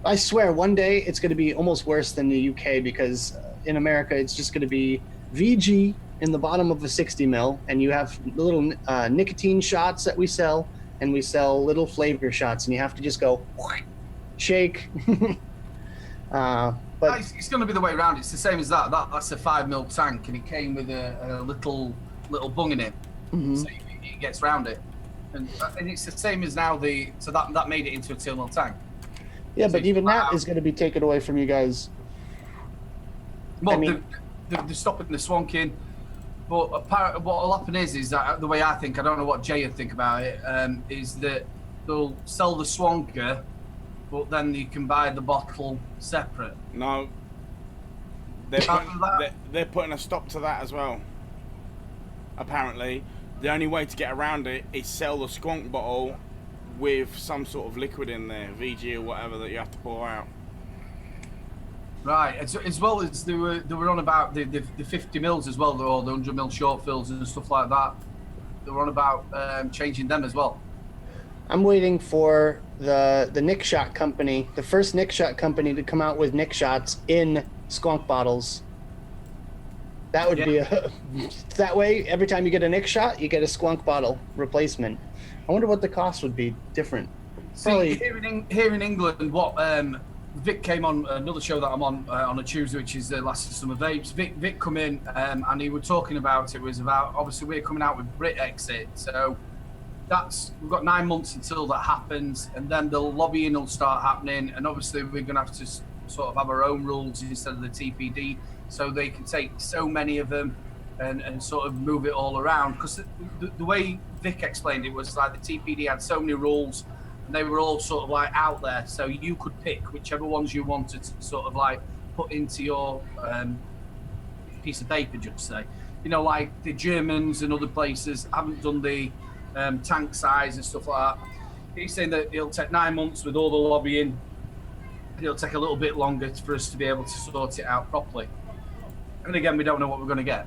I swear one day it's going to be almost worse than the UK because in America it's just going to be VG in the bottom of a 60 mil, and you have little nicotine shots that we sell, and we sell little flavor shots, and you have to just go shake. But It's going to be the way around. It's the same as that. That's a 5 mil tank, and it came with a little bung in it, so it gets round it. And it's the same as now. So that made it into a 2 mil tank. Yeah, So but even that is going to be taken away from you guys. Well, I mean, they're stopping the swanking, but apparently what will happen is that the way I think, I don't know what Jay would think about it, is that they'll sell the swanker, but then you can buy the bottle separate. No. They're putting a stop to that as well. Apparently, the only way to get around it is sell the squonk bottle with some sort of liquid in there, VG or whatever, that you have to pour out. Right, as well as they were on about the 50 mils as well, or the 100 mil short fills and stuff like that. They were on about changing them as well. I'm waiting for the Nick Shot company, the first Nick Shot company to come out with Nick Shots in skunk bottles. That would be that way every time you get a Nick Shot, you get a skunk bottle replacement. I wonder what the cost would be different. See, here in England, what Vic came on another show that I'm on a Tuesday, which is the Last of Summer Vapes. Vic come in and he was talking about it was about, obviously we're coming out with Brit Exit, so we've got 9 months until that happens, and then the lobbying will start happening, and obviously we're going to have to sort of have our own rules instead of the TPD, so they can take so many of them and sort of move it all around. Because the way Vic explained it was like the TPD had so many rules, and they were all sort of like out there, so you could pick whichever ones you wanted to sort of like put into your piece of paper, just say. Like the Germans and other places haven't done the tank size and stuff like that. He's saying that it'll take 9 months with all the lobbying. It'll take a little bit longer for us to be able to sort it out properly. And again, we don't know what we're going to get.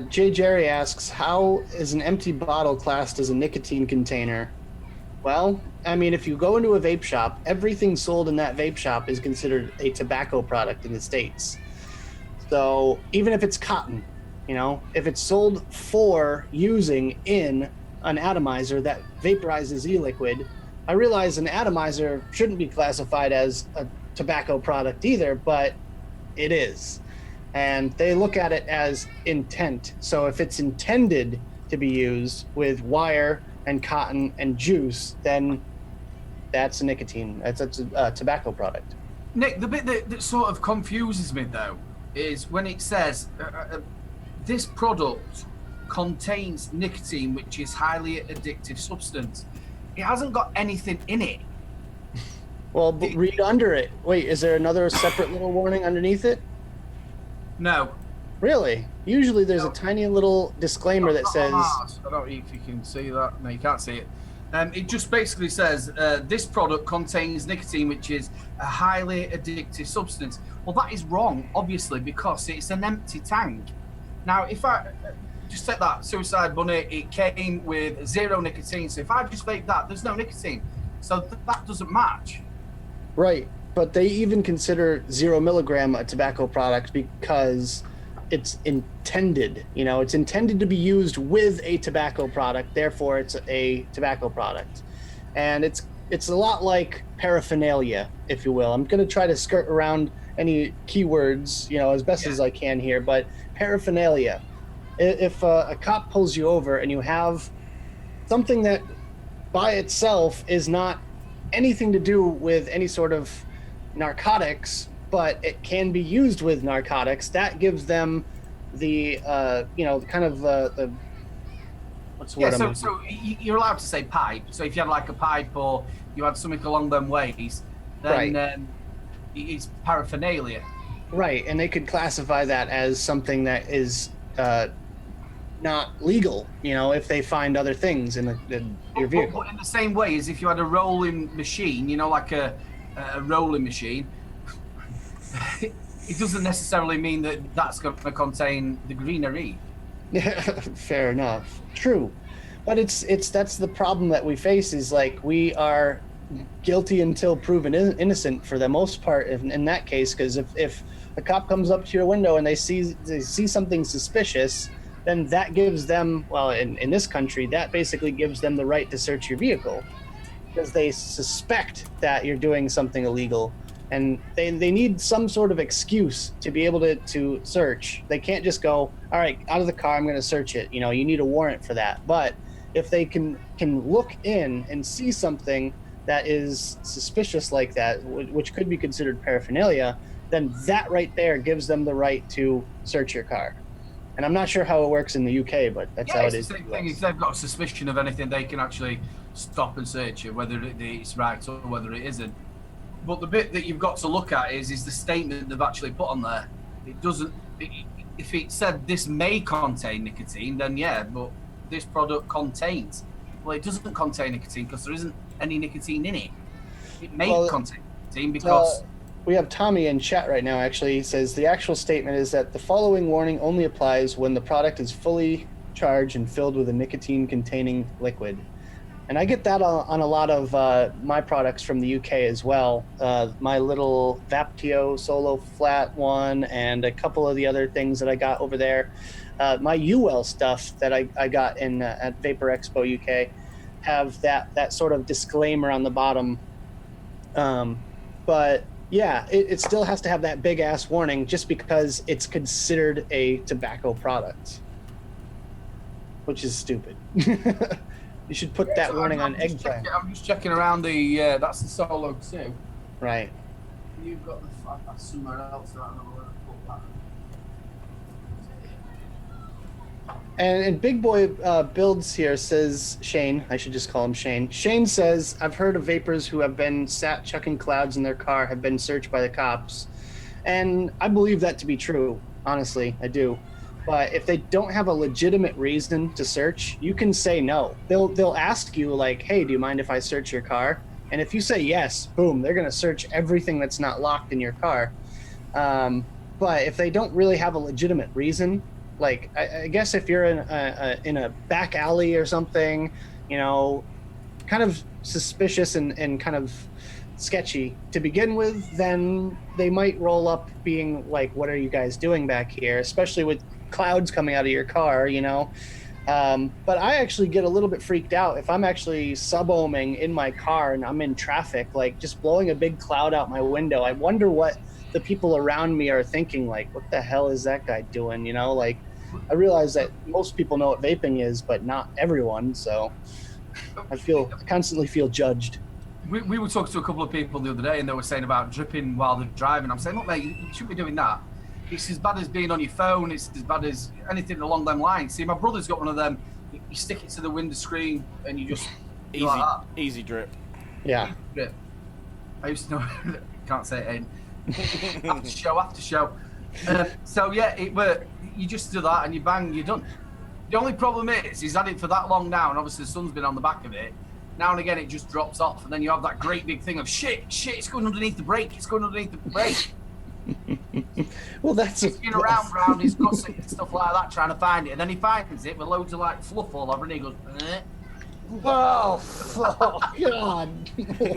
Jay Jerry asks, how is an empty bottle classed as a nicotine container? Well, I mean, if you go into a vape shop, everything sold in that vape shop is considered a tobacco product in the States. So even if it's cotton, if it's sold for using in an atomizer that vaporizes e-liquid, I realize an atomizer shouldn't be classified as a tobacco product either, but it is. And they look at it as intent. So if it's intended to be used with wire and cotton and juice, then that's a nicotine. That's a tobacco product. Nick, the bit that sort of confuses me though is when it says this product contains nicotine, which is highly addictive substance. It hasn't got anything in it. Well, read under it. Wait, is there another separate little warning underneath it? No. Really? Usually there's a tiny little disclaimer that says... I don't know if you can see that. No, you can't see it. It just basically says this product contains nicotine, which is a highly addictive substance. Well, that is wrong, obviously, because it's an empty tank. Now, if I just take that Suicide Bunny, it came with 0 nicotine. So if I just vape that, there's no nicotine. So that doesn't match. Right, but they even consider 0 milligram a tobacco product because it's intended. It's intended to be used with a tobacco product. Therefore, it's a tobacco product, and it's a lot like paraphernalia, if you will. I'm going to try to skirt around any keywords, as best as I can here. But paraphernalia. If a cop pulls you over and you have something that by itself is not anything to do with any sort of narcotics, but it can be used with narcotics, that gives them the the what's the word? So you're allowed to say pipe. So if you had like a pipe or you had something along them ways, then Right. It's paraphernalia. Right, and they could classify that as something that is not legal, if they find other things in your vehicle. But in the same way as if you had a rolling machine, like a rolling machine, it doesn't necessarily mean that that's going to contain the greenery. Fair enough. True. But that's the problem that we face is like we are guilty until proven innocent for the most part in that case, because if a cop comes up to your window and they see something suspicious, then that gives them, well, in this country, that basically gives them the right to search your vehicle because they suspect that you're doing something illegal. And they need some sort of excuse to be able to search. They can't just go, all right, out of the car, I'm going to search it. You need a warrant for that. But if they can look in and see something that is suspicious like that, which could be considered paraphernalia, then that right there gives them the right to search your car. And I'm not sure how it works in the UK, but that's how it is. It's the same thing. If they've got a suspicion of anything, they can actually stop and search it, whether it's right or whether it isn't. But the bit that you've got to look at is the statement they've actually put on there. It doesn't. If it said this may contain nicotine, then yeah, but this product contains. Well, it doesn't contain nicotine because there isn't any nicotine in it. It may contain nicotine because. We have Tommy in chat right now, actually. He says the actual statement is that the following warning only applies when the product is fully charged and filled with a nicotine-containing liquid. And I get that on a lot of my products from the UK as well. My little Vaptio Solo Flat one and a couple of the other things that I got over there. My UL stuff that I got in at Vapor Expo UK have that sort of disclaimer on the bottom. But yeah, it still has to have that big ass warning just because it's considered a tobacco product, which is stupid. You should put that warning on eggplant. I'm just checking around the. That's the Solo 2. Right. You've got that's somewhere else. I don't know where to put that. And Big Boy Builds here says, Shane, I should just call him Shane. Shane says, I've heard of vapors who have been sat chucking clouds in their car have been searched by the cops. And I believe that to be true. Honestly, I do. But if they don't have a legitimate reason to search, you can say no. They'll ask you like, hey, do you mind if I search your car? And if you say yes, boom, they're going to search everything that's not locked in your car. But if they don't really have a legitimate reason, like I guess if you're in a back alley or something, kind of suspicious and kind of sketchy to begin with, then they might roll up being like, what are you guys doing back here? Especially with clouds coming out of your car, But I actually get a little bit freaked out if I'm actually sub-ohming in my car and I'm in traffic, like just blowing a big cloud out my window. I wonder what the people around me are thinking, like, what the hell is that guy doing? Like, I realize that most people know what vaping is, but not everyone. So I constantly feel judged. We were talking to a couple of people the other day, and they were saying about dripping while they're driving. I'm saying, look, mate, you shouldn't be doing that. It's as bad as being on your phone. It's as bad as anything along them lines. See, my brother's got one of them. You stick it to the window screen, and you just easy drip. Yeah. Easy drip. I used to know. Can't say it ain't. after show. So yeah, you just do that and you bang, you're done. The only problem is he's had it for that long now, and obviously the sun's been on the back of it. Now and again, it just drops off, and then you have that great big thing of shit, it's going underneath the brake, it's going underneath the brake. Well, that's He's been around his gusset and stuff like that, trying to find it, and then he finds it with loads of like fluff all over, and he goes, eh. Oh, God.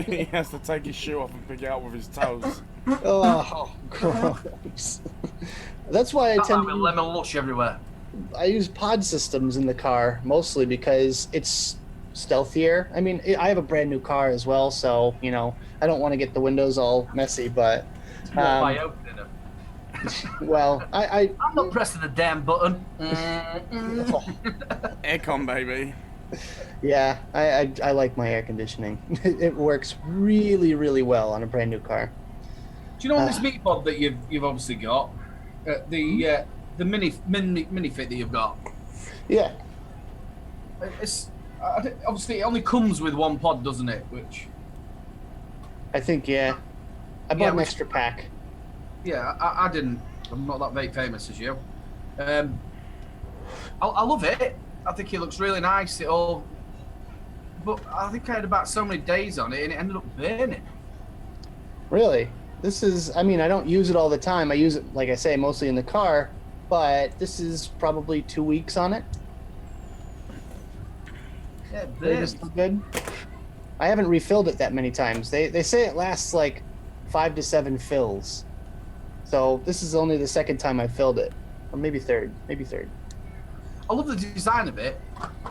He has to take his shoe off and pick it up with his toes. Oh, gross. That's why I That's tend like with to lemon lush everywhere. I use pod systems in the car mostly because it's stealthier. I mean, I have a brand new car as well, so you know I don't want to get the windows all messy. But By opening them. well, I'm not pressing the damn button. Aircon, baby. Yeah, I like my air conditioning. It works really, really well on a brand new car. Do you know on this meat pod that you've obviously got the mini fit that you've got? Yeah. It's obviously it only comes with one pod, doesn't it? Which I think I bought an extra pack. Yeah, I didn't. I'm not that vape famous as you. I love it. I think it looks really nice. But I think I had about so many days on it, and it ended up burning. Really? I mean, I don't use it all the time. I use it, like I say, mostly in the car, but this is probably 2 weeks on it. Yeah, it They burns. just look good. I haven't refilled it that many times. They say it lasts like 5 to 7 fills. So this is only the second time I filled it. Or maybe third. I love the design of it.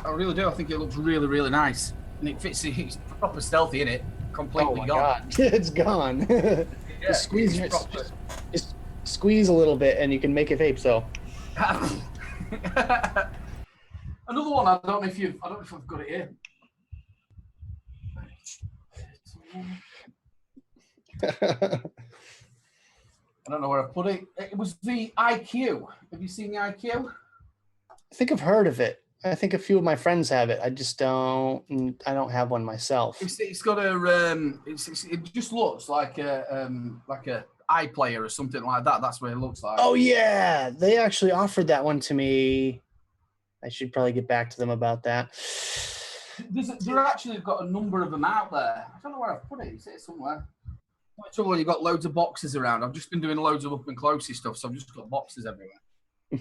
I really do. I think it looks really, really nice. And it fits, it's proper stealthy in it. Completely Oh my gone. God. It's gone. Yeah, Just squeeze it's proper. just squeeze a little bit and you can make it vape, so. Another one, I don't know if I've got it here. I don't know where I put it. It was the IQ. Have you seen the IQ? I think I've heard of it. I think a few of my friends have it. I don't have one myself. It's got a it just looks like a iPlayer or something like that. That's what it looks like. Oh yeah, they actually offered that one to me. I should probably get back to them about that. They're actually got a number of them out there. I don't know where I've put it. It's here somewhere. Not trouble. You've got loads of boxes around. I've just been doing loads of up and closey stuff, so I've just got boxes everywhere.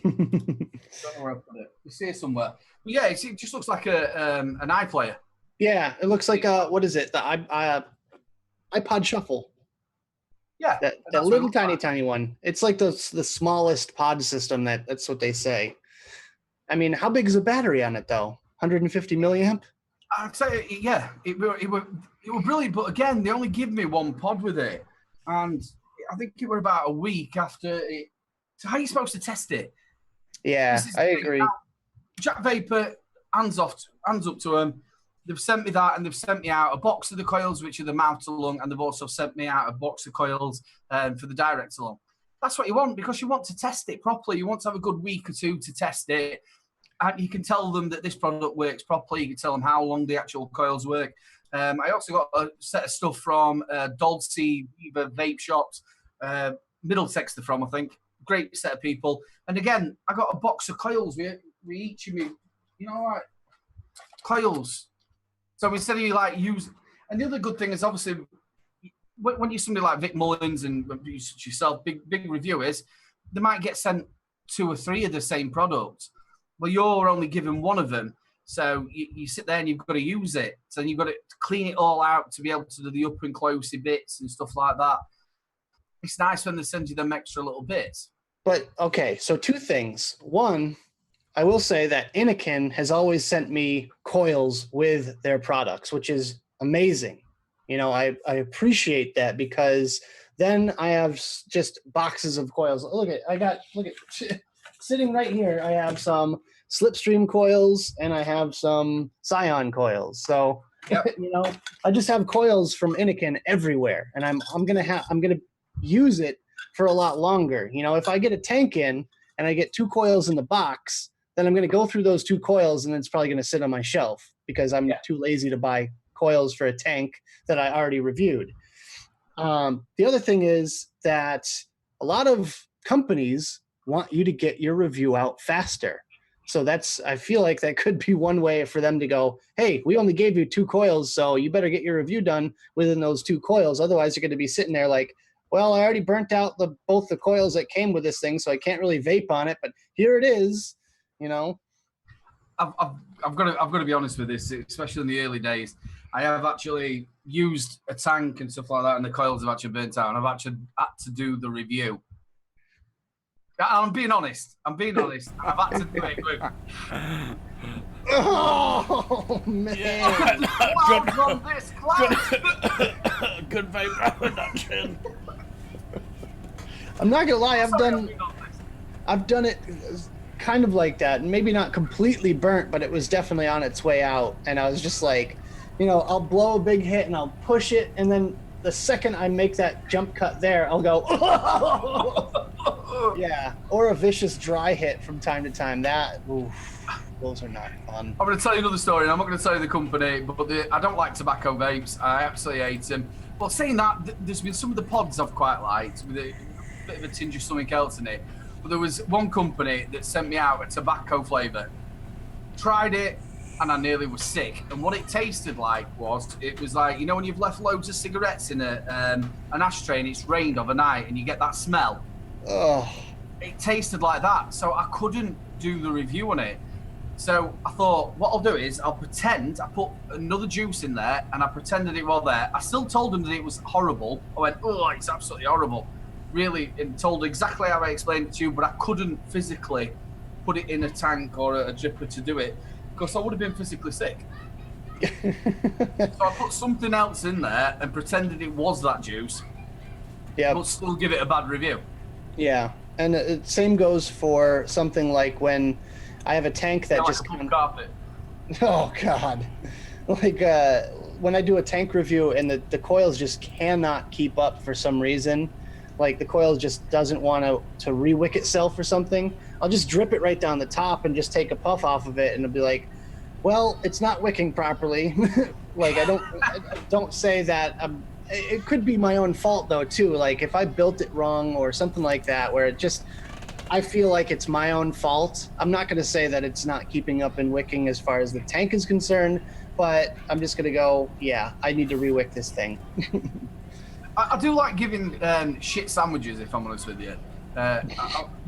Don't know where I put it. It's here somewhere. But yeah, it just looks like an iPlayer. Yeah, it looks like what is it? The iPod Shuffle. Yeah, That little tiny one. It's like the smallest pod system. That's what they say. I mean, how big is the battery on it though? 150 milliamp. I'd say yeah, it were brilliant. But again, they only give me one pod with it, and I think it were about a week after it. So how are you supposed to test it? Yeah, I agree. Now, Jack Vapor, hands up to them. They've sent me that, and they've sent me out a box of the coils, which are the mouth to lung, and they've also sent me out a box of coils for the direct to lung. That's what you want, because you want to test it properly. You want to have a good week or two to test it. And you can tell them that this product works properly. You can tell them how long the actual coils work. I also got a set of stuff from Dulce Vape Shops, Middlesex they're from, I think. Great set of people. And again, I got a box of coils. We each of me, like coils. So instead of you like use, and the other good thing is obviously when you're somebody like Vic Mullins and yourself, big reviewers, they might get sent 2 or 3 of the same product. Well, you're only given one of them. So you sit there and you've got to use it. So you've got to clean it all out to be able to do the up and closey bits and stuff like that. It's nice when they send you them extra little bits. But okay, so 2 things. One, I will say that Anakin has always sent me coils with their products, which is amazing. I appreciate that, because then I have just boxes of coils. Look at sitting right here. I have some Slipstream coils and I have some Scion coils. So, yep. I just have coils from Anakin everywhere, and I'm gonna use it for a lot longer. If I get a tank in and I get 2 coils in the box, then I'm going to go through those 2 coils, and it's probably going to sit on my shelf because I'm too lazy to buy coils for a tank that I already reviewed. The other thing is that a lot of companies want you to get your review out faster. So I feel like that could be one way for them to go, hey, we only gave you 2 coils, so you better get your review done within those 2 coils. Otherwise, you're going to be sitting there like, well, I already burnt out both the coils that came with this thing, so I can't really vape on it, but here it is, you know? I've got to be honest with this, especially in the early days. I have actually used a tank and stuff like that, and the coils have actually burnt out, and I've actually had to do the review. I'm being honest. I've had to do it with. Oh, man. Yeah. Good vape production. I'm not going to lie, I've done it kind of like that, and maybe not completely burnt, but it was definitely on its way out. And I was just like, I'll blow a big hit and I'll push it, and then the second I make that jump cut there, I'll go, yeah, or a vicious dry hit from time to time. Those are not fun. I'm going to tell you another story, and I'm not going to tell you the company, but I don't like tobacco vapes. I absolutely hate them. But saying that, there's been some of the pods I've quite liked with a bit of a tinge of something else in it. But there was one company that sent me out a tobacco flavour. Tried it, and I nearly was sick. And what it tasted like it was like, when you've left loads of cigarettes in an ashtray and it's rained overnight and you get that smell. Oh. It tasted like that. So I couldn't do the review on it. So I thought, what I'll do is I'll pretend I put another juice in there and I pretended it was there. I still told them that it was horrible. I went, oh, it's absolutely horrible. Really, and told exactly how I explained it to you, but I couldn't physically put it in a tank or a dripper to do it because I would have been physically sick. So I put something else in there and pretended it was that juice, but still give it a bad review. Yeah, and the same goes for something like when I have a tank that just like carpet. Oh God, like when I do a tank review and the coils just cannot keep up for some reason, like the coil just doesn't want to re-wick itself or something, I'll just drip it right down the top and just take a puff off of it, and it'll be like, well, it's not wicking properly. Like I don't say that. It could be my own fault though too. Like if I built it wrong or something like that, where I feel like it's my own fault. I'm not going to say that it's not keeping up and wicking as far as the tank is concerned, but I'm just going to go, yeah, I need to re-wick this thing. I do like giving shit sandwiches, if I'm honest with you.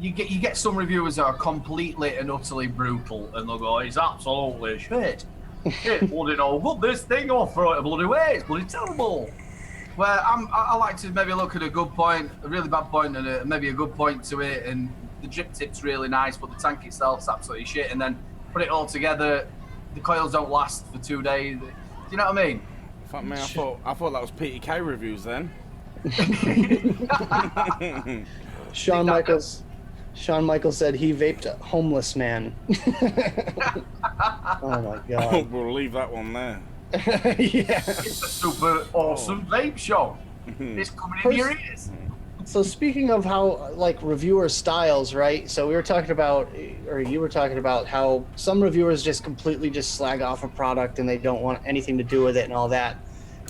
You get some reviewers that are completely and utterly brutal, and they'll go, it's absolutely shit. It bloody no good, this thing, or throw it a bloody way, it's bloody terrible. Where I like to maybe look at a good point, a really bad point, and maybe a good point to it, and the drip tip's really nice, but the tank itself's absolutely shit, and then put it all together, the coils don't last for 2 days. Do you know what I mean? Fuck me, I thought that was PTK reviews then. Shawn Michaels said he vaped a homeless man. Oh my God. We'll leave that one there. Yeah. It's a super awesome vape show. It's coming in your ears. So speaking of how, like, reviewer styles, right? So we were talking about, or you were talking about how some reviewers just completely just slag off a product and they don't want anything to do with it and all that.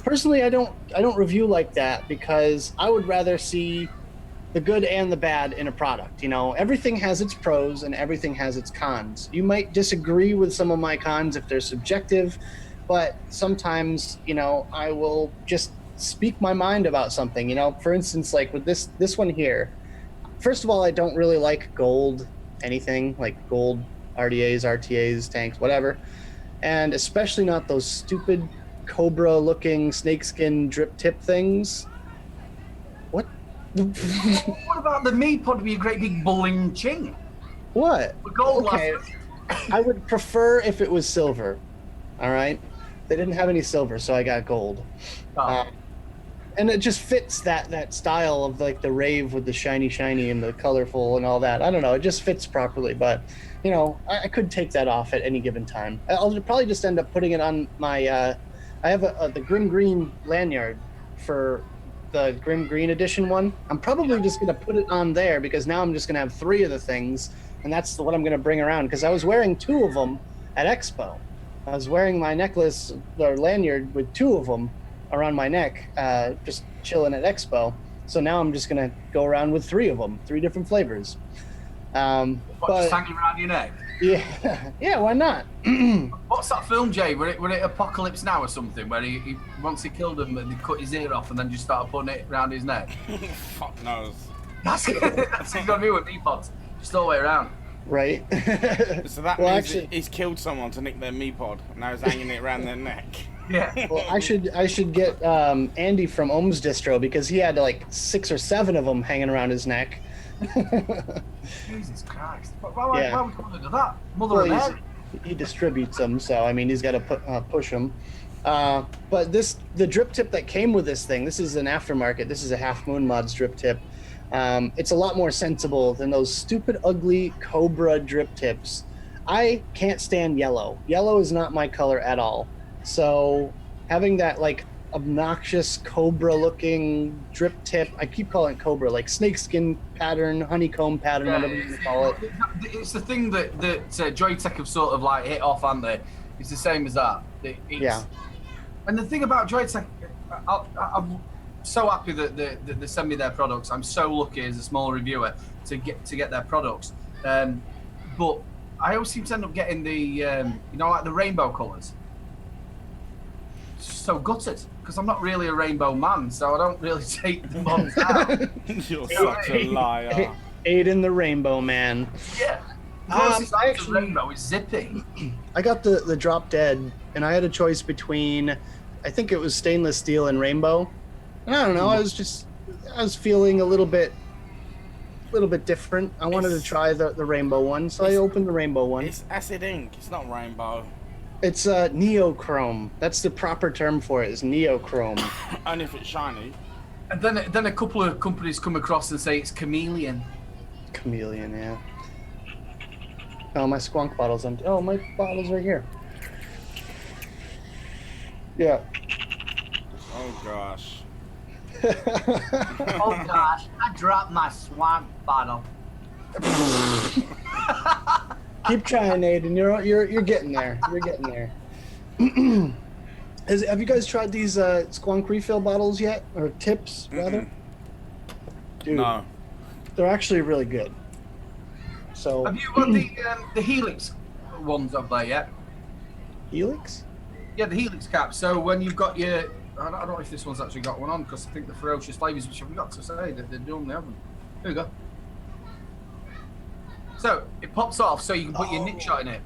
Personally, I don't review like that because I would rather see the good and the bad in a product. Everything has its pros and everything has its cons. You might disagree with some of my cons if they're subjective, but sometimes, I will just speak my mind about something. For instance, like with this one here, first of all, I don't really like gold anything, like gold RDAs, RTAs, tanks, whatever, and especially not those stupid Cobra looking snakeskin drip tip things. What? What about the me pod with a great big bowling ching? What? The gold okay. I would prefer if it was silver. All right, they didn't have any silver, so I got gold. And it just fits that style of like the rave with the shiny and the colorful and all that. I don't know, it just fits properly, but I could take that off at any given time. I'll probably just end up putting it on my I have the Grim Green lanyard for the Grim Green edition one. I'm probably just going to put it on there because now I'm just going to have 3 of the things, and that's what I'm going to bring around because I was wearing 2 of them at Expo. I was wearing my necklace or lanyard with 2 of them around my neck, just chilling at Expo. So now I'm just going to go around with 3 of them, 3 different flavors. What, just hanging around your neck? Yeah, yeah, why not? What's that film, Jay? Were it Apocalypse Now or something? Where he once he killed him, and they cut his ear off and then just started putting it around his neck. Fuck knows. That's what he's gonna do with me pods, just all the way around. Right. So that Well, means actually- he's killed someone to nick their me pod. Now he's hanging it around their neck. Yeah. Well, I should get Andy from Ohm's distro because he had like 6 or 7 of them hanging around his neck. Jesus Christ. Why Yeah. would you want to do that? Mother Well, of he's- Mary. he distributes them, so I mean he's got to push them. But the drip tip that came with this thing, this is an aftermarket. This is a Half Moon Mods drip tip. It's a lot more sensible than those stupid, ugly Cobra drip tips. I can't stand yellow. Yellow is not my color at all. So having that like obnoxious Cobra-looking drip tip, I keep calling it Cobra, like snakeskin pattern, honeycomb pattern, whatever you want to call it. It's the thing that Joytech have sort of like hit off, haven't they? It's the same as that. Yeah. And the thing about Joytech, I'm so happy that they send me their products. I'm so lucky as a small reviewer to get their products. But I always seem to end up getting the like the rainbow colours. So gutted because I'm not really a rainbow man, so I don't really take the mods out. You're such a liar. Aiden the Rainbow Man. Yeah. I I actually- rainbow is zippy. I got the drop dead, and I had a choice between, I think it was stainless steel and rainbow. And I don't know, I was feeling a little bit different. I wanted to try the rainbow one, so I opened the rainbow one. It's acid ink. It's not rainbow. It's neochrome. That's the proper term for it. Is neochrome. Only if it's shiny. And then a couple of companies come across and say it's chameleon. Chameleon, yeah. Oh, my squonk bottle's empty. Oh, my bottle's right here. Yeah. Oh gosh. Oh gosh, I dropped my swamp bottle. Keep trying, Aiden. You're getting there. You're getting there. Have you guys tried these squonk refill bottles yet, or tips rather? Dude, No. they're actually really good. So Have you got the Helix ones up there yet? Helix? Yeah, the Helix cap. So when you've got your, I don't know if this one's actually got one on because I think the ferocious flavors, which I forgot to say that they normally have them. Here we go. So it pops off, so you can put your nick shot in it.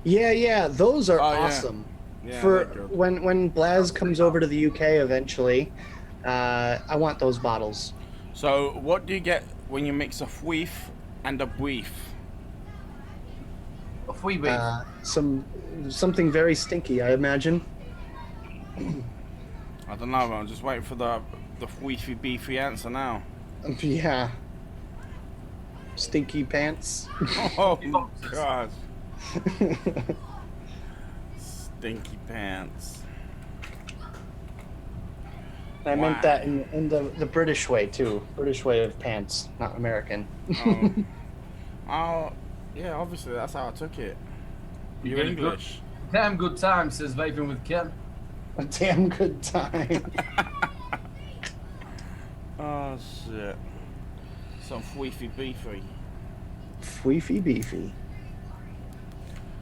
Yeah, those are Oh, yeah. awesome. Yeah, For they're good. when Blaz comes over to the UK eventually, I want those bottles. So what do you get when you mix a fweef and a beef? A free beef. Something very stinky, I imagine. I don't know. I'm just waiting for the fweefy beefy answer now. Yeah. Stinky pants. Oh my gosh. Stinky pants. I meant Wow. that in the British way too. British way of pants, not American. Oh, yeah. Obviously, that's how I took it. You're get it good. English. Damn good time, says Vaping with Ken. A damn good time. Oh shit. Some fweefy beefy. Fweefy beefy.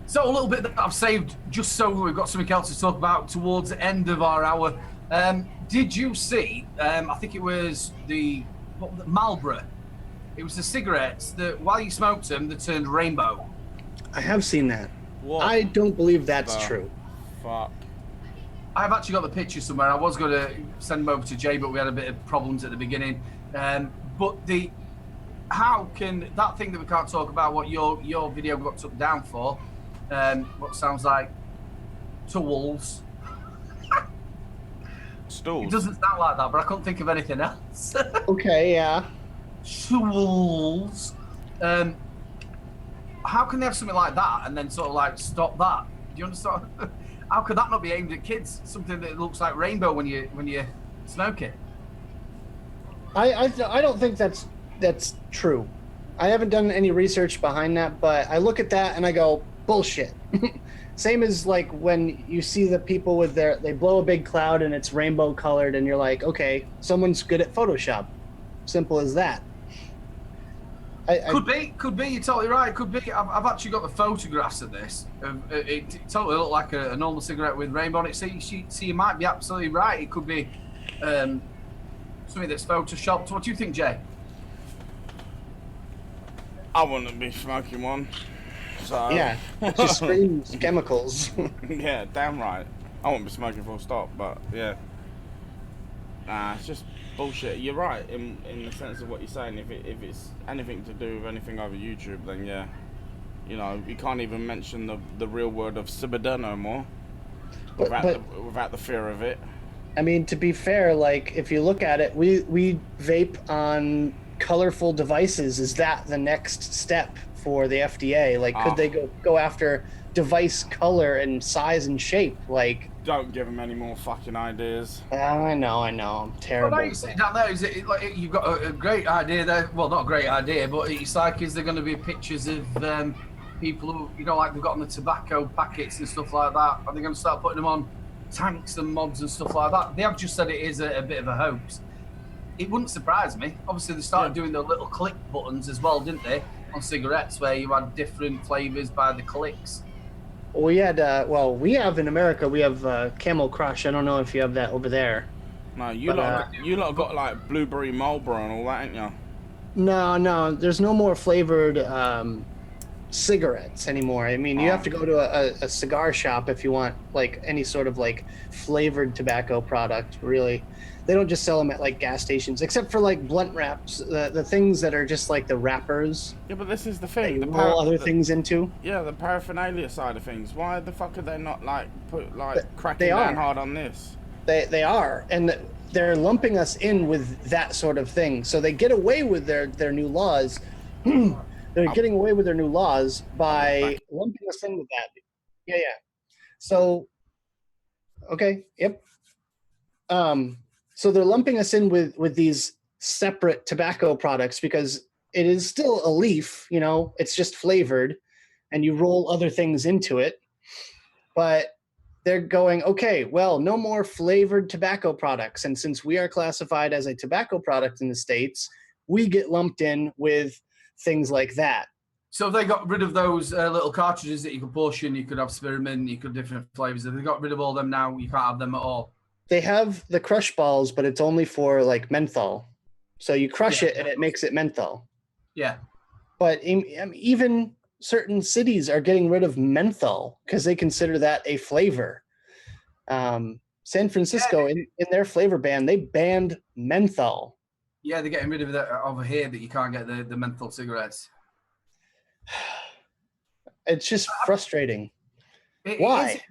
So a little bit that I've saved just so we've got something else to talk about towards the end of our hour. Did you see, I think it was the Marlboro. It was the cigarettes that while you smoked them, they turned rainbow. I have seen that. What? I don't believe that's the true. Fuck. I've actually got the picture somewhere. I was going to send them over to Jay, but we had a bit of problems at the beginning. But how can that thing that we can't talk about, what your video got took down for, what sounds like tools. Stools. It doesn't sound like that, but I couldn't think of anything else. Okay, yeah. Tools. How can they have something like that and then sort of like stop that? Do you understand? How could that not be aimed at kids? Something that looks like rainbow when you smoke it. I don't think that's true. I haven't done any research behind that, but I look at that and I go, bullshit. Same as like when you see the people with they blow a big cloud and it's rainbow colored and you're like, okay, someone's good at Photoshop. Simple as that. Could be. You're totally right. Could be. I've actually got the photographs of this. It totally looked like a normal cigarette with rainbow on it. So you might be absolutely right. It could be something that's photoshopped. What do you think, Jay? I wouldn't be smoking one. So Yeah, it just screams chemicals. yeah, damn right. I won't be smoking full stop, but yeah. Nah, it's just bullshit. You're right in the sense of what you're saying. If it's anything to do with anything over YouTube, then yeah, you know, you can't even mention the real word of Sibida no more without the fear of it. I mean, to be fair, like if you look at it, we vape on colorful devices. Is that the next step for the FDA? Like, could they go after device color and size and shape? Like, don't give them any more fucking ideas. I know, I'm terrible. Well, like down there, is it like you've got a great idea there? Well, not a great idea, but it's like, is there going to be pictures of people who, you know, like they've got on the tobacco packets and stuff like that? Are they going to start putting them on tanks and mods and stuff like that? They have just said it is a bit of a hoax. It wouldn't surprise me. Obviously, they started doing the little click buttons as well, didn't they, on cigarettes, where you had different flavors by the clicks. We had, we have in America, we have Camel Crush. I don't know if you have that over there. No, you lot got like blueberry Marlboro and all that, ain't you? No, there's no more flavored cigarettes anymore. I mean, you have to go to a cigar shop if you want like any sort of like flavored tobacco product, really. They don't just sell them at like gas stations, except for like blunt wraps, the things that are just like the wrappers. Yeah, but this is the thing. That you roll other things into. Yeah, the paraphernalia side of things. Why the fuck are they not like cracking down hard on this? They are, and they're lumping us in with that sort of thing. So they get away with their new laws. They're getting away with their new laws by lumping us in with that. Yeah. So, okay, yep. So they're lumping us in with these separate tobacco products because it is still a leaf, you know, it's just flavored and you roll other things into it. But they're going, okay, well, no more flavored tobacco products. And since we are classified as a tobacco product in the States, we get lumped in with things like that. So they got rid of those little cartridges that you could portion, you could have spearmint, you could different flavors. Have they got rid of all them now? You can't have them at all. They have the crush balls, but it's only for like menthol. So you crush it and it makes it menthol. Yeah. But even certain cities are getting rid of menthol because they consider that a flavor. San Francisco, in their flavor ban, they banned menthol. Yeah, they're getting rid of that over here that you can't get the menthol cigarettes. It's just frustrating. Why?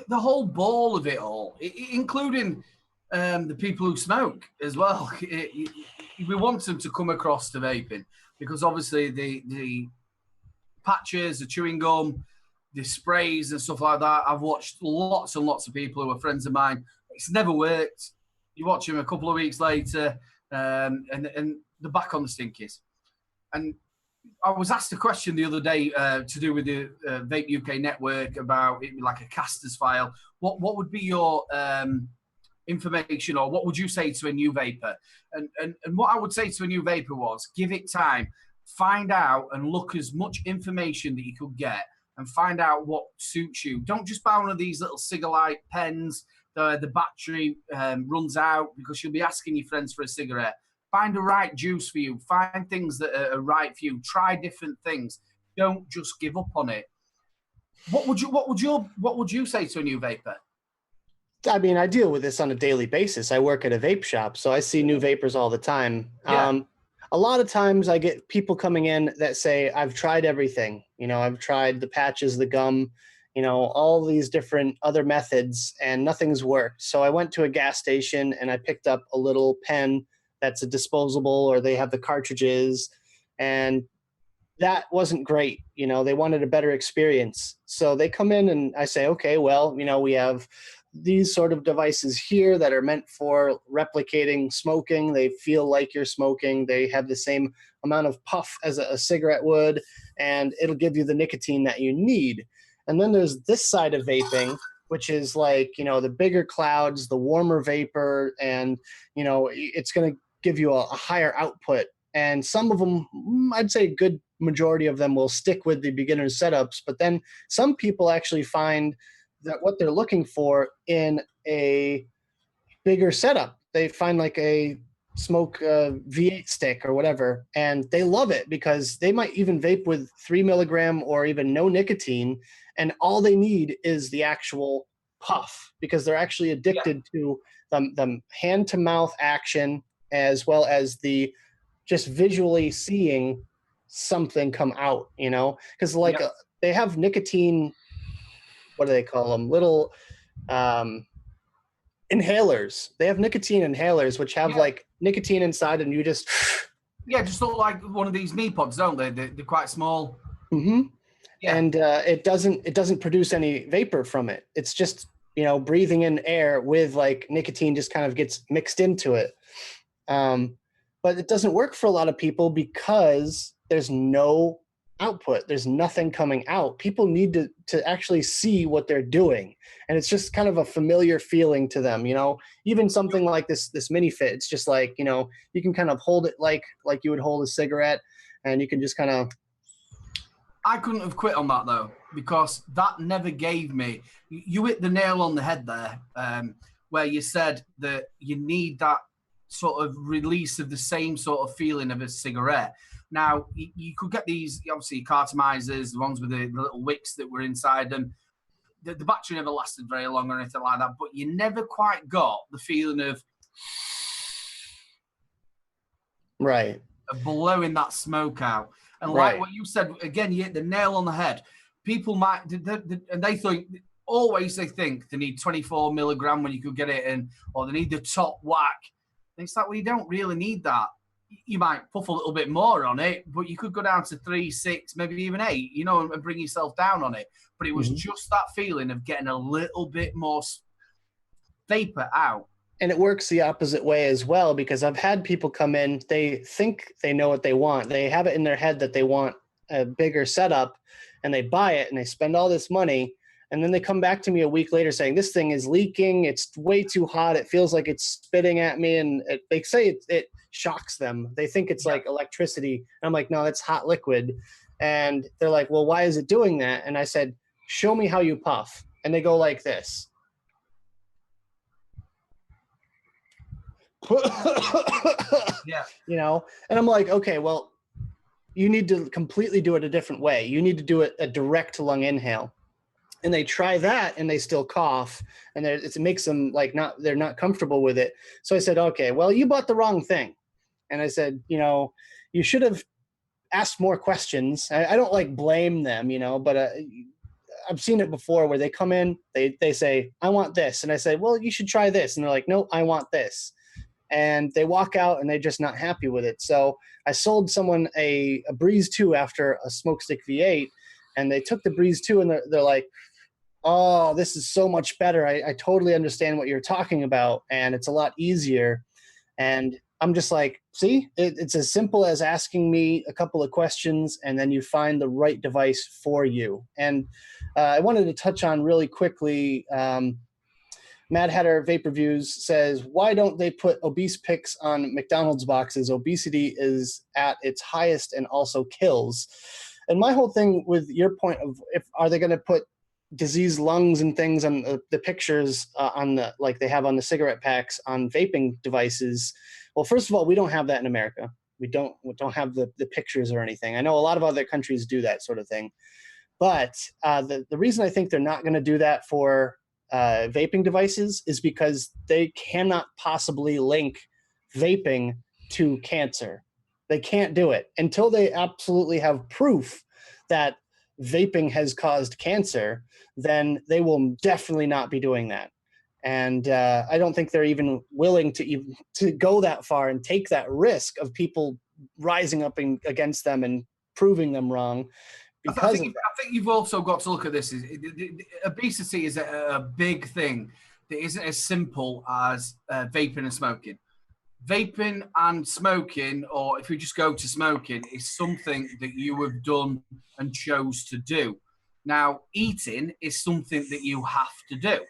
The whole ball of it all, including the people who smoke as well. We want them to come across to vaping because obviously the patches, the chewing gum, the sprays and stuff like that. I've watched lots and lots of people who are friends of mine. It's never worked. You watch them a couple of weeks later and they're back on the stinkies. And I was asked a question the other day to do with the Vape UK network about it, like a caster's file. What would be your information, or what would you say to a new vapor? And what I would say to a new vapor was give it time, find out and look as much information that you could get and find out what suits you. Don't just buy one of these little cigarette pens. The battery runs out because you'll be asking your friends for a cigarette. Find the right juice for you. Find things that are right for you. Try different things. Don't just give up on it. What would you say to a new vapor? I mean, I deal with this on a daily basis. I work at a vape shop, so I see new vapors all the time. Yeah. A lot of times I get people coming in that say, I've tried everything. You know, I've tried the patches, the gum, you know, all these different other methods, and nothing's worked. So I went to a gas station and I picked up a little pen that's a disposable, or they have the cartridges, and that wasn't great. You know, they wanted a better experience. So they come in and I say, okay, well, you know, we have these sort of devices here that are meant for replicating smoking. They feel like you're smoking. They have the same amount of puff as a cigarette would, and it'll give you the nicotine that you need. And then there's this side of vaping, which is like, you know, the bigger clouds, the warmer vapor, and, you know, it's going to give you a higher output And some of them, I'd say a good majority of them will stick with the beginner's setups. But then some people actually find that what they're looking for in a bigger setup, they find like a smoke V8 stick or whatever, and they love it because they might even vape with 3 milligram or even no nicotine, and all they need is the actual puff because they're actually addicted to the hand to mouth action as well as the just visually seeing something come out, you know, because like they have nicotine, what do they call them, little inhalers. They have nicotine inhalers which have like nicotine inside, and you just just look like one of these knee pods, don't they? They're quite small. And it doesn't produce any vapor from it. It's just, you know, breathing in air with like nicotine just kind of gets mixed into it. But it doesn't work for a lot of people because there's no output. There's nothing coming out. People need to actually see what they're doing. And it's just kind of a familiar feeling to them, you know, even something like this mini fit. It's just like, you know, you can kind of hold it like you would hold a cigarette, and you can just kind of. I couldn't have quit on that though, because that never gave me, you hit the nail on the head there, where you said that you need that sort of release of the same sort of feeling of a cigarette. Now, you could get these, obviously, cartomizers, the ones with the little wicks that were inside them. The battery never lasted very long or anything like that, but you never quite got the feeling of blowing that smoke out. And like what you said, again, you hit the nail on the head. People might, and they think, always they think they need 24 milligram when you could get it in, or they need the top whack. And it's like, well, you don't really need that. You might puff a little bit more on it, but you could go down to 3, 6, maybe even 8, you know, and bring yourself down on it. But it was just that feeling of getting a little bit more vapor out. And it works the opposite way as well, because I've had people come in, they think they know what they want. They have it in their head that they want a bigger setup, and they buy it and they spend all this money. And then they come back to me a week later saying, this thing is leaking. It's way too hot. It feels like it's spitting at me. And they say it shocks them. They think it's like electricity. And I'm like, no, that's hot liquid. And they're like, well, why is it doing that? And I said, show me how you puff. And they go like this. You know, and I'm like, okay, well, you need to completely do it a different way. You need to do it a direct lung inhale. And they try that and they still cough, and it makes them like they're not comfortable with it. So I said, okay, well, you bought the wrong thing. And I said, you know, you should have asked more questions. I don't like blame them, you know, but I've seen it before where they come in, they say, I want this. And I say, well, you should try this. And they're like, no, I want this. And they walk out and they're just not happy with it. So I sold someone a Breeze 2 after a Smoke Stick V8, and they took the Breeze 2 and they're like, oh, this is so much better. I totally understand what you're talking about, and it's a lot easier. And I'm just like, see, it's as simple as asking me a couple of questions, and then you find the right device for you. And I wanted to touch on really quickly, Mad Hatter Vape Reviews says, why don't they put obese pics on McDonald's boxes? Obesity is at its highest and also kills. And my whole thing with your point of, are they going to put diseased lungs and things on the pictures on the, like they have on the cigarette packs on vaping devices? Well, first of all, we don't have that in America. We don't have the pictures or anything. I know a lot of other countries do that sort of thing. But the reason I think they're not going to do that for vaping devices is because they cannot possibly link vaping to cancer. They can't do it until they absolutely have proof that vaping has caused cancer. Then they will definitely not be doing that. And I don't think they're even willing to go that far and take that risk of people rising up against them and proving them wrong. I think you've also got to look at this. Obesity is a big thing that isn't as simple as vaping and smoking. Vaping and smoking, or if you just go to smoking, is something that you have done and chose to do. Now, eating is something that you have to do.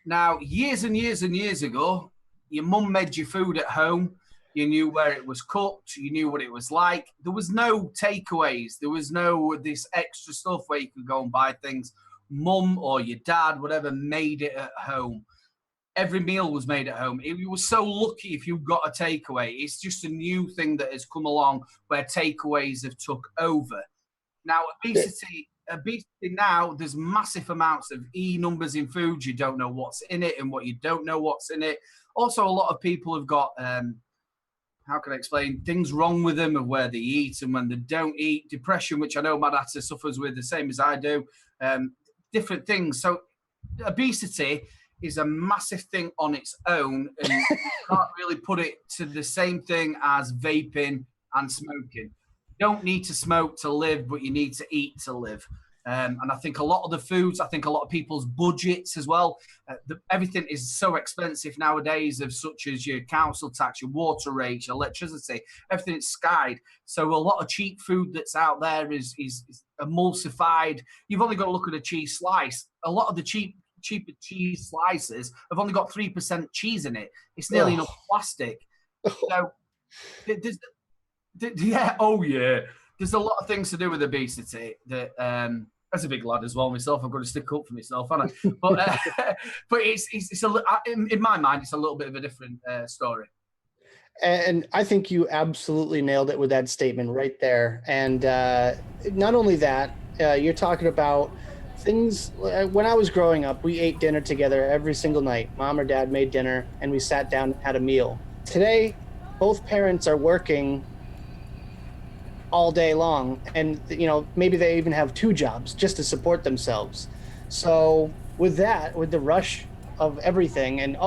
Now, years and years and years ago, your mum made your food at home. You knew where it was cooked. You knew what it was like. There was no takeaways. There was no this extra stuff where you could go and buy things. Mum or your dad, whatever, made it at home. Every meal was made at home. You were so lucky if you got a takeaway. It's just a new thing that has come along where takeaways have took over. Now, obesity now, there's massive amounts of E numbers in food. You don't know what's in it and what you don't know what's in it. Also, a lot of people have got how can I explain, things wrong with them of where they eat and when they don't eat, depression, which I know my dad suffers with the same as I do, different things. So obesity is a massive thing on its own, and you can't really put it to the same thing as vaping and smoking. You don't need to smoke to live, but you need to eat to live. And I think a lot of the foods, I think a lot of people's budgets as well, everything is so expensive nowadays, of such as your council tax, your water rates, your electricity, everything is skied. So a lot of cheap food that's out there is emulsified. You've only got to look at a cheese slice. A lot of the cheaper cheese slices have only got 3% cheese in it. It's nearly enough plastic. So there's a lot of things to do with obesity that as a big lad as well myself, I've got to stick up for myself, haven't I? But it's in my mind, it's a little bit of a different story. And I think you absolutely nailed it with that statement right there. And not only that, you're talking about things. When I was growing up, we ate dinner together every single night. Mom or dad made dinner and we sat down and had a meal. Today, both parents are working all day long, and maybe they even have 2 jobs just to support themselves. So with the rush of everything, and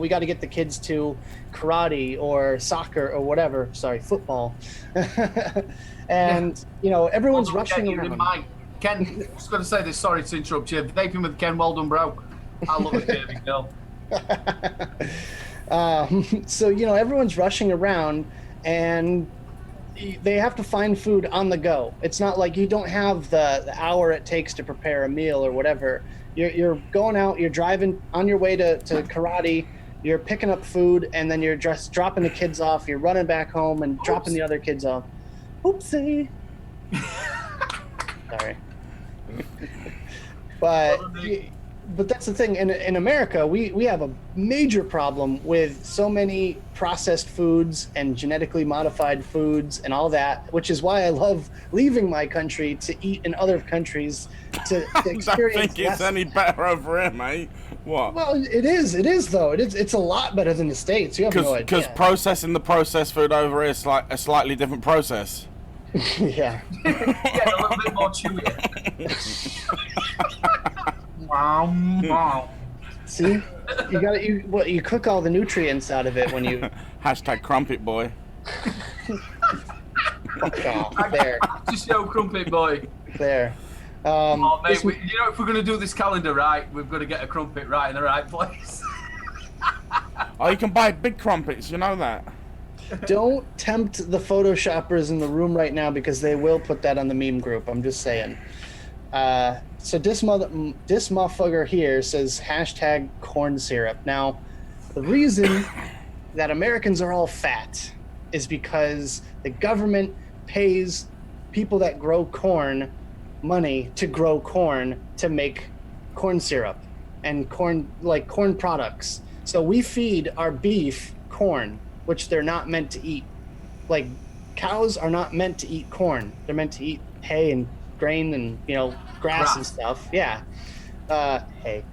we got to get the kids to karate or soccer or whatever, football, and everyone's rushing around. Ken, just got to say this, sorry to interrupt you, vaping with Ken, well done, bro. I love it, baby girl. So everyone's rushing around, and they have to find food on the go. It's not like you don't have the hour it takes to prepare a meal or whatever. You're going out, you're driving on your way to karate, you're picking up food, and then you're just dropping the kids off. You're running back home and dropping the other kids off. Oopsie. Sorry. But that's the thing. In America, we have a major problem with so many processed foods and genetically modified foods and all that, which is why I love leaving my country to eat in other countries to experience. I don't think it's any better over here, mate. What? Well, it is though. It's a lot better than the States. You have no idea. Because processing the processed food over here is like a slightly different process. Yeah. Yeah, a little bit more chewy. Wow. See, you cook all the nutrients out of it when you # crumpet boy. Fuck off. There. Just show crumpet boy. There. Mate, if we're going to do this calendar right, we've got to get a crumpet right in the right place. You can buy big crumpets, you know that. Don't tempt the photoshoppers in the room right now, because they will put that on the meme group. I'm just saying. So this motherfucker here says # corn syrup. Now, the reason that Americans are all fat is because the government pays people that grow corn money to grow corn to make corn syrup and corn products. So we feed our beef corn, which they're not meant to eat. Like, cows are not meant to eat corn. They're meant to eat hay and grain and grass and stuff. Yeah. Hay.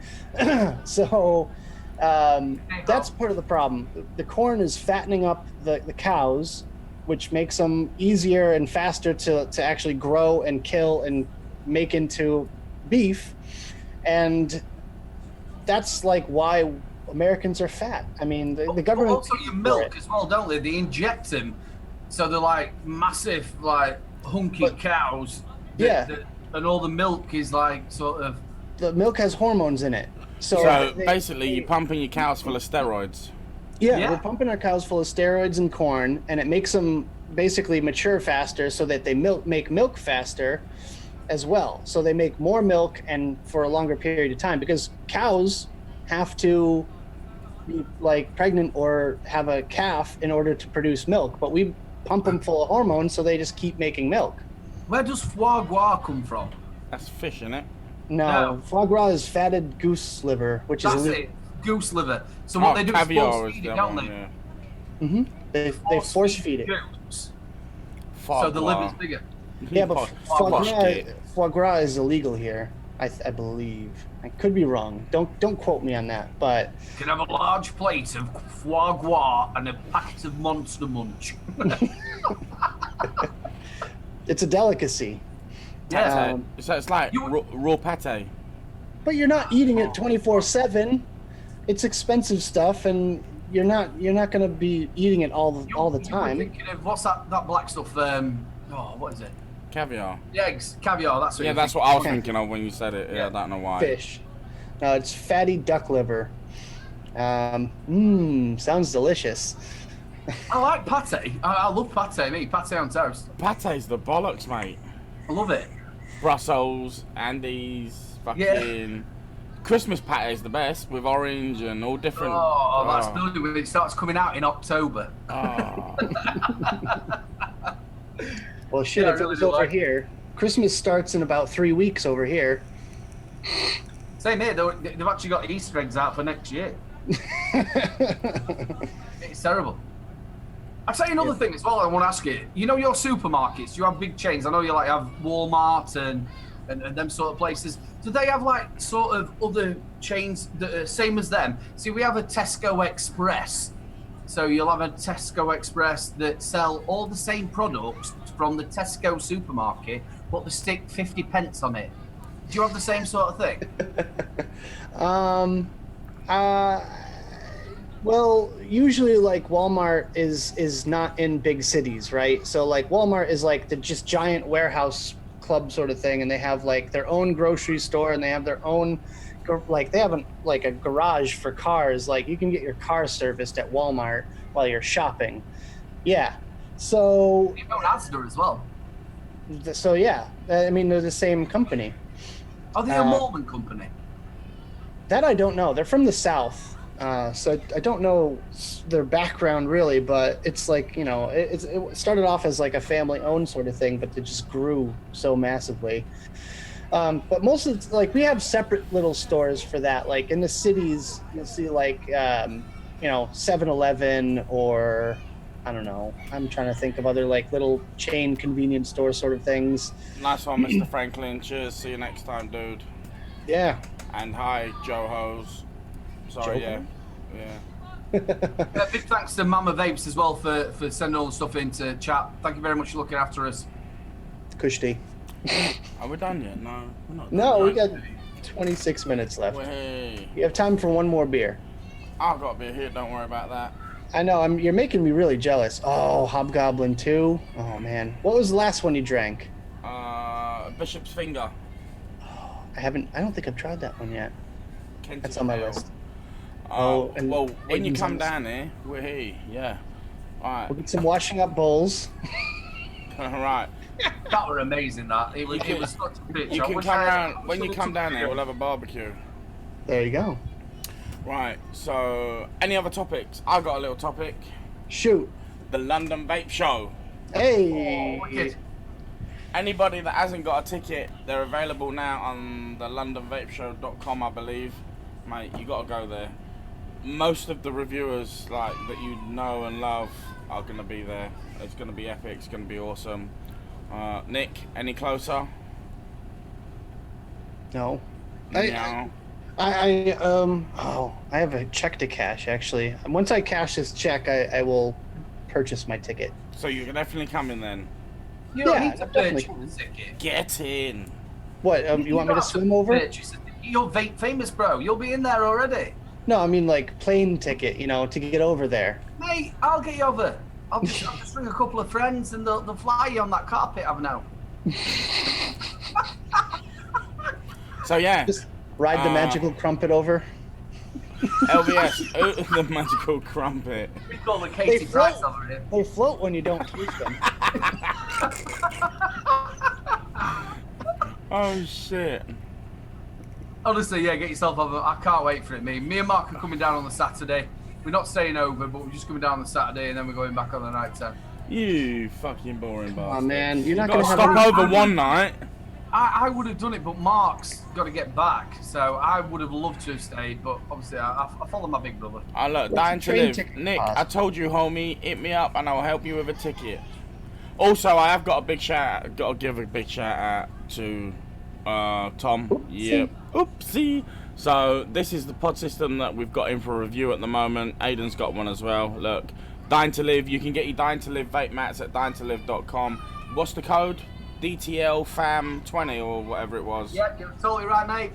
So that's part of the problem. The corn is fattening up the cows, which makes them easier and faster to actually grow and kill and make into beef. And that's like why Americans are fat. I mean, the government... Also, your milk as well, don't they? They inject them. So they're like massive, like hunky cows. And all the milk is like sort of... The milk has hormones in it. So basically, you're pumping your cows full of steroids. Yeah, we're pumping our cows full of steroids and corn, and it makes them basically mature faster so that they make milk faster as well. So they make more milk and for a longer period of time, because cows have to be like pregnant or have a calf in order to produce milk, but we pump them full of hormones so they just keep making milk. Where does foie gras come from? That's fish, isn't it? No, foie gras is fatted goose liver, which That's is it. Goose liver. So what they do is force feed it, don't they? Yeah. Mm-hmm. They force feed it. Goose. Foie So the gras. liver's bigger. Yeah, but Posh kid. foie gras is illegal here. I believe. I could be wrong. Don't quote me on that. But You can have a large plate of foie gras and a packet of Monster Munch. it's a delicacy. Yeah. So it's like raw pate. But you're not eating it 24/7. It's expensive stuff, and you're not going to be eating it all the You were time. thinking of what's that black stuff? What is it? Caviar. The eggs, caviar. That's what. Yeah, you're that's thinking. what I was thinking of when you said it. Yeah, I don't know why. Fish. No, it's fatty duck liver. Sounds delicious. I like pate. I love pate. Me, pate on toast. Pate's the bollocks, mate. I love it. Brussels, Andes, fucking Christmas pate is the best with orange and all different. Oh, that's brilliant when it starts coming out in October. Oh. Well, shit, Yeah, I if it really was do over like it. here. Christmas starts in about 3 weeks over here. Same here. They've actually got Easter eggs out for next year. It's terrible. I'll tell you another thing as well I want to ask you. You know your supermarkets, you have big chains. I know you like have Walmart and them sort of places. Do they have like sort of other chains that are same as them? See, we have a Tesco Express. So you'll have a Tesco Express that sell all the same products from the Tesco supermarket, but they stick 50 pence on it. Do you have the same sort of thing? Well, usually like Walmart is not in big cities, right? So like Walmart is like the just giant warehouse club sort of thing, and they have like their own grocery store, and they have their own like they have like a garage for cars. Like you can get your car serviced at Walmart while you're shopping. Yeah. So You own Asda as well. yeah, I mean they're the same company. Are they a Mormon company? That I don't know. They're from the South. So I don't know their background really, but it's like, you know, it started off as like a family-owned sort of thing, but it just grew so massively. But most of it's like we have separate little stores for that. Like in the cities, you'll see like, 7-Eleven or I don't know. I'm trying to think of other like little chain convenience store sort of things. Nice one, Mr. Franklin. Cheers. See you next time, dude. Yeah. And hi, Joe Hose. Sorry, Joe yeah. Big thanks to Mama Vapes as well for sending all the stuff into chat. Thank you very much for looking after us. Kushti. Are we done yet? No, we're not done. No, we right? got 26 minutes left. Hey, You have time for one more beer. I've got a beer here. Don't worry about that. I know, you're making me really jealous. Oh, Hobgoblin 2. Oh, man. What was the last one you drank? Bishop's Finger. I don't think I've tried that one yet. Kentish That's on my Ale. list. And well, when you Aiden's come on this. down here, we're here. Yeah. All right. We'll get some washing up bowls. All right. That were amazing. That it was. You It was such a bitch. You I can wish come I- around when you come down here. We'll have a barbecue. There you go. Right. So, any other topics? I've got a little topic. Shoot. The London Vape Show. Hey. Wicked. Anybody that hasn't got a ticket, they're available now on the LondonVapeShow.com, I believe. Mate, you got to go there. Most of the reviewers like that you know and love are going to be there. It's going to be epic. It's going to be awesome. Nick, any closer? No. No. I have a check to cash actually. Once I cash this check, I will purchase my ticket. So you can definitely come in then. You don't Yeah, need to definitely. purchase a ticket. Get in. What? You want me to don't have swim over? purchase a ticket. You're Vape famous, bro. You'll be in there already. No, I mean like plane ticket. You know, to get over there. Mate, I'll get you over. I'll just bring a couple of friends and they'll fly you on that carpet I've now. So yeah, Just ride the magical crumpet over. LVS, the magical crumpet. We call the Katie float. Price over here. They float when you don't twist them. Oh shit. Honestly, yeah, get yourself over. I can't wait for it. Me and Mark are coming down on the Saturday. We're not staying over, but we're just coming down on Saturday and then we're going back on the night 10. You fucking boring bastard. Oh man, you're not Got gonna to have stop any... over one night. I would have done it, but Mark's got to get back, so I would have loved to have stayed, but obviously I follow my big brother. Look, What's dying the to train live. ticket Nick, cost? I told you, homie, hit me up and I'll help you with a ticket. Also, I have got a big shout. Got to give a big shout out to Tom. Oopsie. Yep. Oopsie. So this is the pod system that we've got in for review at the moment. Aiden's got one as well. Look, Dying to Live. You can get your Dying to Live vape mats at dyingtolive.com. What's the code? DTL FAM 20 or whatever it was. Yeah, you're totally right, mate.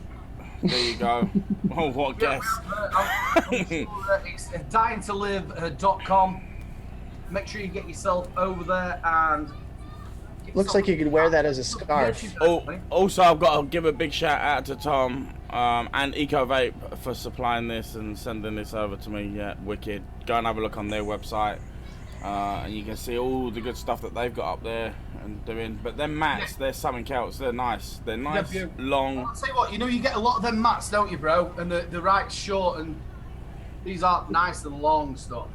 There you go. Oh, what a guess. It's dyingtolive.com. Make sure you get yourself over there and... Looks like you could wear that as a scarf. Oh, also, I've got to give a big shout out to Tom and Eco Vape for supplying this and sending this over to me. Yeah, wicked. Go and have a look on their website, and you can see all the good stuff that they've got up there and doing. But them mats, they're something else. They're nice. They're nice, long. I'll tell you what, you get a lot of them mats, don't you, bro? And they're right short, and these are nice and long stuff.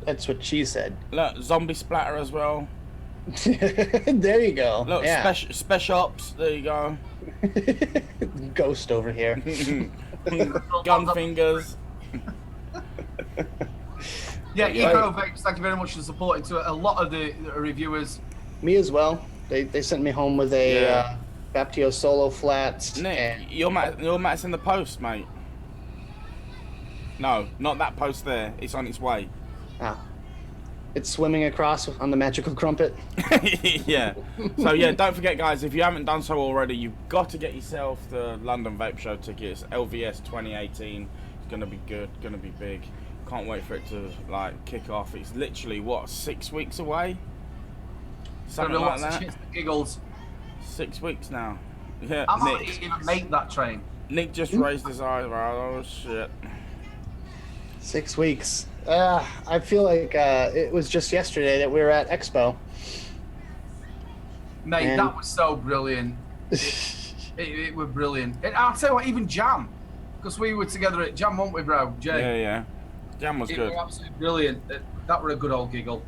That's what she said. Look, zombie splatter as well. There you go. Look, yeah. special ops. There you go. Ghost over here. Gun fingers. Yeah, Eco Vapes, thank you very much for supporting to a lot of the reviewers. Me as well. They sent me home with a Baptio Solo flat. Nick, and... your mat's in the post, mate. No, not that post there. It's on its way. Ah. It's swimming across on the magical crumpet. Yeah. So yeah, don't forget, guys, if you haven't done so already, you've got to get yourself the London Vape Show tickets. LVS 2018. It's gonna be good. Gonna be big. Can't wait for it to like kick off. It's literally what, 6 weeks away. Something like that. Giggles. 6 weeks now. Yeah. I might Nick, even make that train. Nick just raised his eyebrow. Oh shit. 6 weeks. I feel like it was just yesterday that we were at Expo. Mate, And- that was so brilliant. It was brilliant. And I'll tell you what, even Jam, because we were together at Jam, weren't we, bro? Jay. Yeah, yeah. Jam was It good. was absolutely brilliant. That were a good old giggle.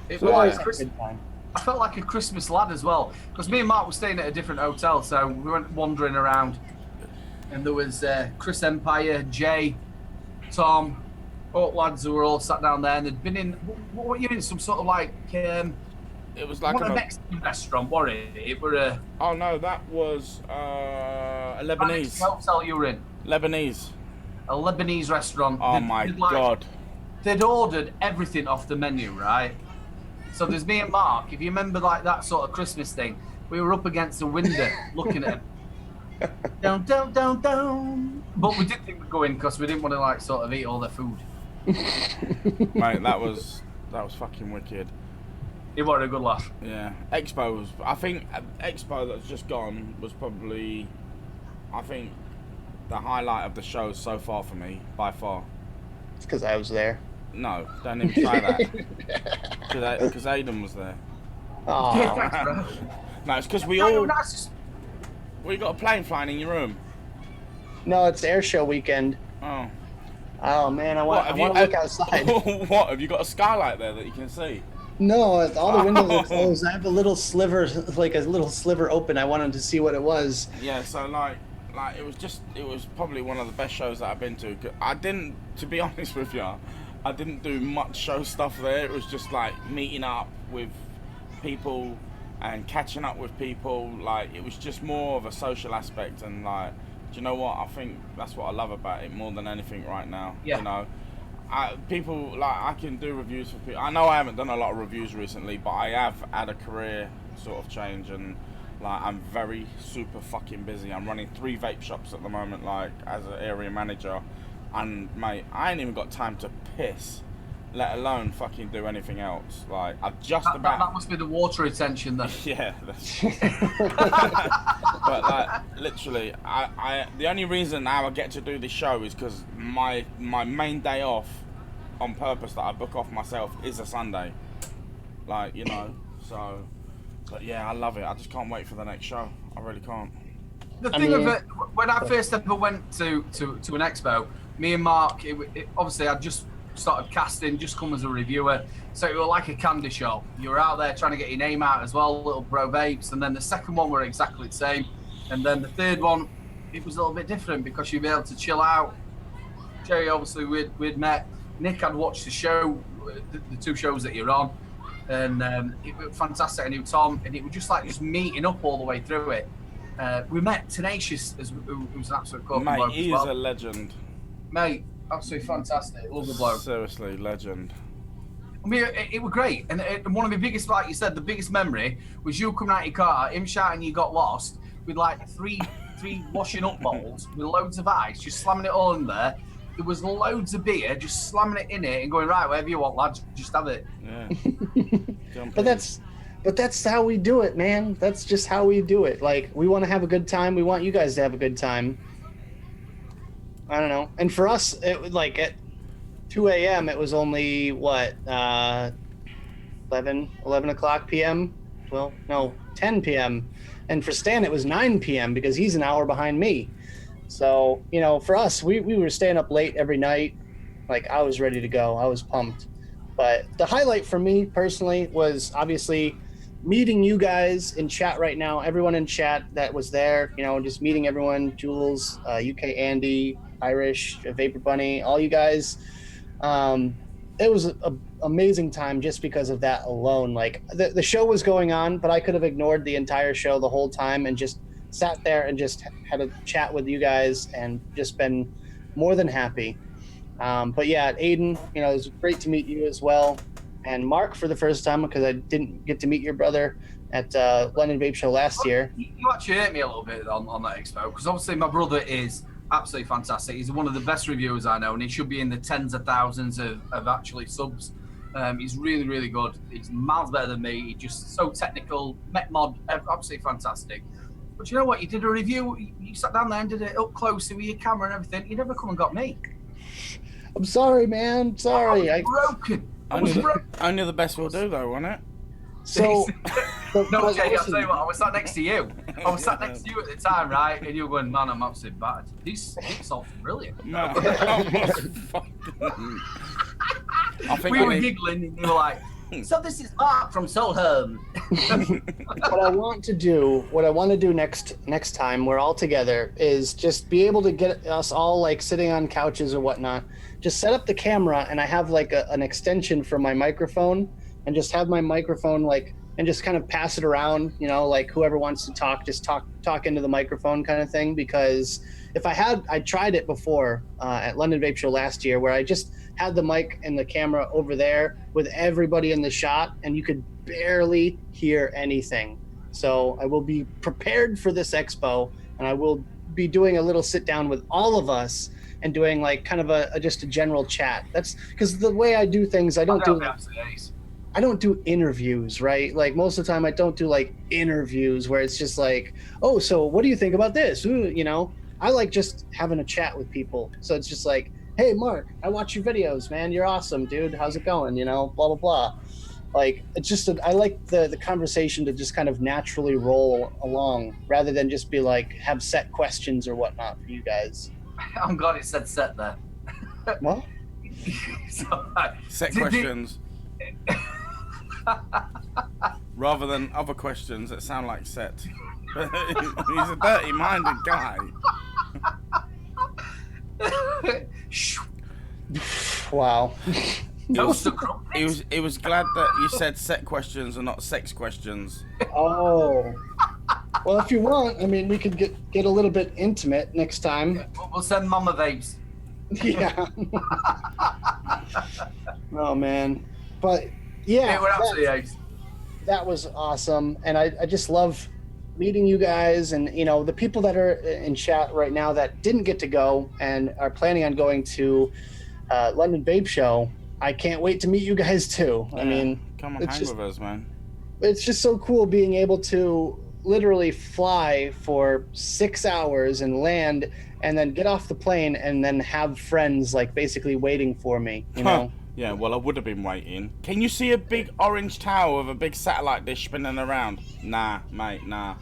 It So, was. Always yeah. had a good time. I felt like a Christmas lad as well, because me and Mark were staying at a different hotel, so we went wandering around, and there was Chris Empire, Jay, Tom, all lads who were all sat down there, and they'd been in. What were you in? Some sort of like. It was like What a Mexican restaurant, was it? It were a Oh no, that was a Lebanese. hotel you were in. Lebanese. A Lebanese restaurant. Oh my god. They'd ordered everything off the menu, right? So there's me and Mark. If you remember, like that sort of Christmas thing, we were up against the window looking at them. Down, down, down, down. But we didn't think we'd go in because we didn't want to like sort of eat all their food. Mate, that was fucking wicked. It was a good laugh. Yeah. Expo was, I think Expo that's just gone was probably, I think, the highlight of the show so far for me, by far. It's because I was there. No, don't even try that. Because Aiden was there. Aw. Yeah, thanks, bro. No, it's because we No, all, that's just- we got a plane flying in your room. No, it's air show weekend. Oh. Oh man, I want to look outside. What, have you got a skylight there that you can see? No, all the windows are closed. I have a little sliver, like a little sliver open. I wanted to see what it was. Yeah, so like it was probably one of the best shows that I've been to. I didn't, to be honest with you, I didn't do much show stuff there. It was just like meeting up with people and catching up with people. Like it was just more of a social aspect, and like, do you know what? I think that's what I love about it more than anything right now. Yeah. You know, people like I can do reviews for people. I know I haven't done a lot of reviews recently, but I have had a career sort of change, and like I'm very super fucking busy. I'm running 3 vape shops at the moment, like as an area manager, and mate, I ain't even got time to piss, let alone fucking do anything else. Like I've just about. That must be the water retention then. Yeah, that's... but like literally, I the only reason now I get to do this show is because my main day off, on purpose that I book off myself, is a Sunday. Like, you know, so. But yeah, I love it. I just can't wait for the next show. I really can't. The thing of it, when I first ever went to an expo, me and Mark, obviously I just started casting, just come as a reviewer. So it was like a candy shop. You were out there trying to get your name out as well, little bro vapes. And then the second one were exactly the same. And then the third one, it was a little bit different because you'd be able to chill out. Jerry, obviously, we'd met. Nick had watched the show, the two shows that you're on. And it was fantastic. I knew Tom, and it was just meeting up all the way through it. We met Tenacious, who was an absolute cool Mate, bloke he as is well. a legend. Mate, absolutely fantastic. Love the bloke. Seriously, legend. I mean, it was great. And one of the biggest, like you said, the biggest memory was you coming out your car, him shouting you got lost, with like three washing up bowls with loads of ice, just slamming it all in there. There was loads of beer, just slamming it in it and going, right, whatever you want, lads, just have it. Yeah. But that's how we do it, man. That's just how we do it. Like, we want to have a good time. We want you guys to have a good time. I don't know. And for us, it was like at 2 a.m. it was only what 11 o'clock p.m. Well, no, 10 p.m. And for Stan, it was 9 p.m. because he's an hour behind me. So, you know, for us, we were staying up late every night. Like, I was ready to go. I was pumped. But the highlight for me personally was obviously meeting you guys in chat right now. Everyone in chat that was there, you know, just meeting everyone. Jules, UK Andy, Irish, Vapor Bunny, all you guys. It was an amazing time just because of that alone. Like, the show was going on, but I could have ignored the entire show the whole time and just sat there and just had a chat with you guys and just been more than happy. But yeah, Aiden, you know, it was great to meet you as well. And Mark for the first time, because I didn't get to meet your brother at London Vape Show last year. You actually hurt me a little bit on that expo, because obviously my brother is absolutely fantastic. He's one of the best reviewers I know, and he should be in the tens of thousands of actually subs. He's really, really good. He's miles better than me. He's just so technical, met mod, absolutely fantastic. But you know what? You did a review. You sat down there and did it up close with your camera and everything. You never come and got me. I'm sorry, man. Sorry. I was broken. Only the best will do, though, wasn't it? So, no, Jay, I'll tell you what. I was sat next to you. I was sat next to you at the time, right? And you were going, man, I'm absolutely battered. These salt's brilliant. No. We were giggling, and you were like, so this is Mark from Solheim. what I want to do next time we're all together is just be able to get us all like sitting on couches or whatnot. Just set up the camera, and I have like an extension for my microphone, and just have my microphone like, and just kind of pass it around, you know, like whoever wants to talk, just talk into the microphone kind of thing. Because if I tried it before at London Vape Show last year, where I just had the mic and the camera over there with everybody in the shot, and you could barely hear anything. So I will be prepared for this expo, and I will be doing a little sit down with all of us and doing like kind of just a general chat. That's because the way I do things, I don't do interviews, right? Like most of the time I don't do like interviews where it's just like, oh, so what do you think about this? Ooh, you know, I like just having a chat with people. So it's just like, hey, Mark, I watch your videos, man. You're awesome, dude. How's it going? You know, blah, blah, blah. Like, it's just, I like the conversation to just kind of naturally roll along rather than just be like, have set questions or whatnot for you guys. I'm glad it said set there. What? Set questions. Rather than other questions that sound like set. He's a dirty-minded guy. Wow. He was glad that you said set questions and not sex questions. Oh. Well, if you want, I mean, we could get a little bit intimate next time. We'll send Mama Vapes. Yeah. Oh, man. But, yeah. We're absolutely ace. That was awesome. And I just love meeting you guys, and, you know, the people that are in chat right now that didn't get to go and are planning on going to London Vape Show. I can't wait to meet you guys too. Yeah, I mean, come on, hang with us, man. It's just so cool being able to literally fly for 6 hours and land, and then get off the plane and then have friends like basically waiting for me, you know? Yeah, well, I would have been waiting. Can you see a big orange tower with a big satellite dish spinning around? Nah, mate, nah.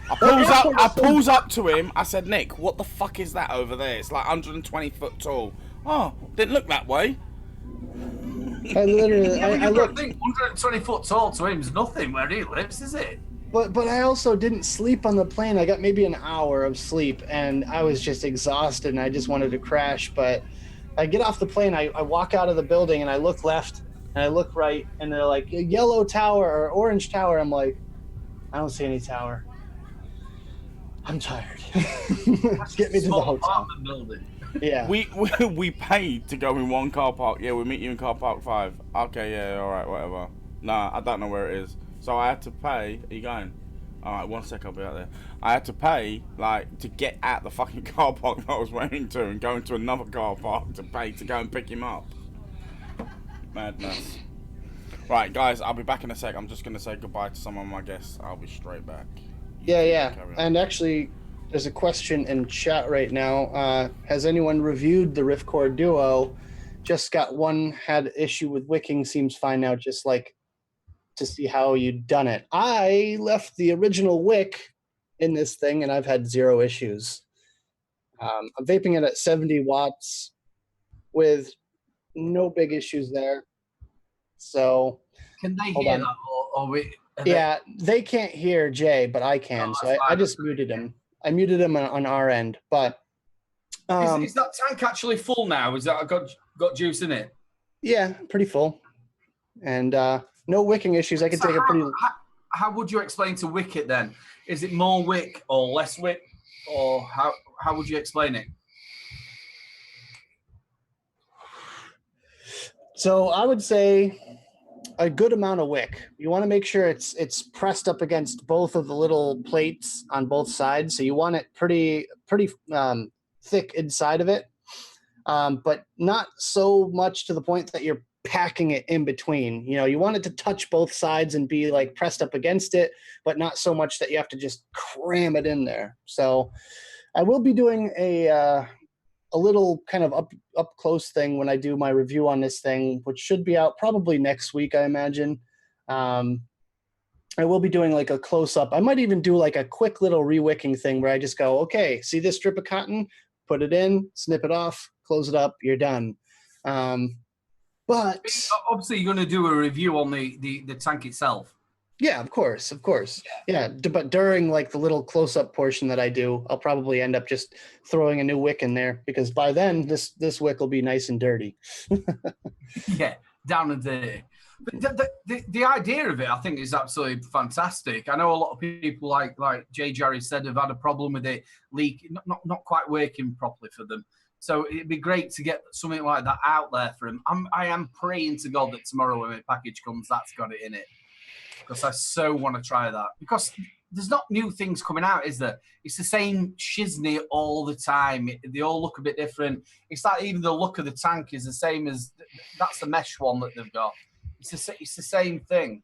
I pulls up to him. I said, Nick, what the fuck is that over there? It's like 120 foot tall. Oh, didn't look that way. I literally, Yeah, I looked. 120 foot tall to him is nothing where he lives, is it? But I also didn't sleep on the plane. I got maybe an hour of sleep, and I was just exhausted, and I just wanted to crash. But I get off the plane, I walk out of the building, and I look left, and I look right, and they're like, yellow tower or orange tower. I'm like, I don't see any tower. I'm tired. Get me to the hotel. Apartment building. Yeah. We paid to go in one car park. Yeah, we'll meet you in car park 5. Okay, yeah, all right, whatever. Nah, I don't know where it is. So I had to pay. Are you going? All right, 1 sec, I'll be out there. I had to pay, like, to get at the fucking car park that I was waiting to and go into another car park to pay to go and pick him up. Madness. Right, guys, I'll be back in a sec. I'm just going to say goodbye to some of my guests. I'll be straight back. Yeah. And actually, there's a question in chat right now. Has anyone reviewed the Riftcore Duo? Just got one, had issue with wicking, seems fine now, just like to see how you'd done it. I left the original wick in this thing, and I've had 0 issues. I'm vaping it at 70 watts with no big issues there. So can they hear that, or we? Yeah, they can't hear Jay, but I can. So I just muted him. I muted him on our end. But is that tank actually full now? Is that got juice in it? Yeah, pretty full, and no wicking issues. I can take a pretty. How would you explain to wick it then? Is it more wick or less wick, or how would you explain it? So I would say a good amount of wick. You want to make sure it's pressed up against both of the little plates on both sides. So you want it pretty thick inside of it, but not so much to the point that you're packing it in between. You know, you want it to touch both sides and be like pressed up against it, but not so much that you have to just cram it in there. So I will be doing a little kind of up close thing when I do my review on this thing, which should be out probably next week, I imagine. I will be doing like a close up. I might even do like a quick little re-wicking thing where I just go, okay, see this strip of cotton, put it in, snip it off, close it up, you're done. But obviously you're going to do a review on the tank itself. Yeah, of course. Yeah, but during like the little close-up portion that I do, I'll probably end up just throwing a new wick in there because by then this wick will be nice and dirty. Yeah, down and dirty. But the idea of it, I think, is absolutely fantastic. I know a lot of people, like Jay Jerry said, have had a problem with it leaking, not quite working properly for them. So it'd be great to get something like that out there for them. I am praying to God that tomorrow when my package comes, that's got it in it. Because I so want to try that. Because there's not new things coming out, is there? It's the same shiznit all the time. They all look a bit different. It's like even the look of the tank is the same as that's the mesh one that they've got. It's the same thing.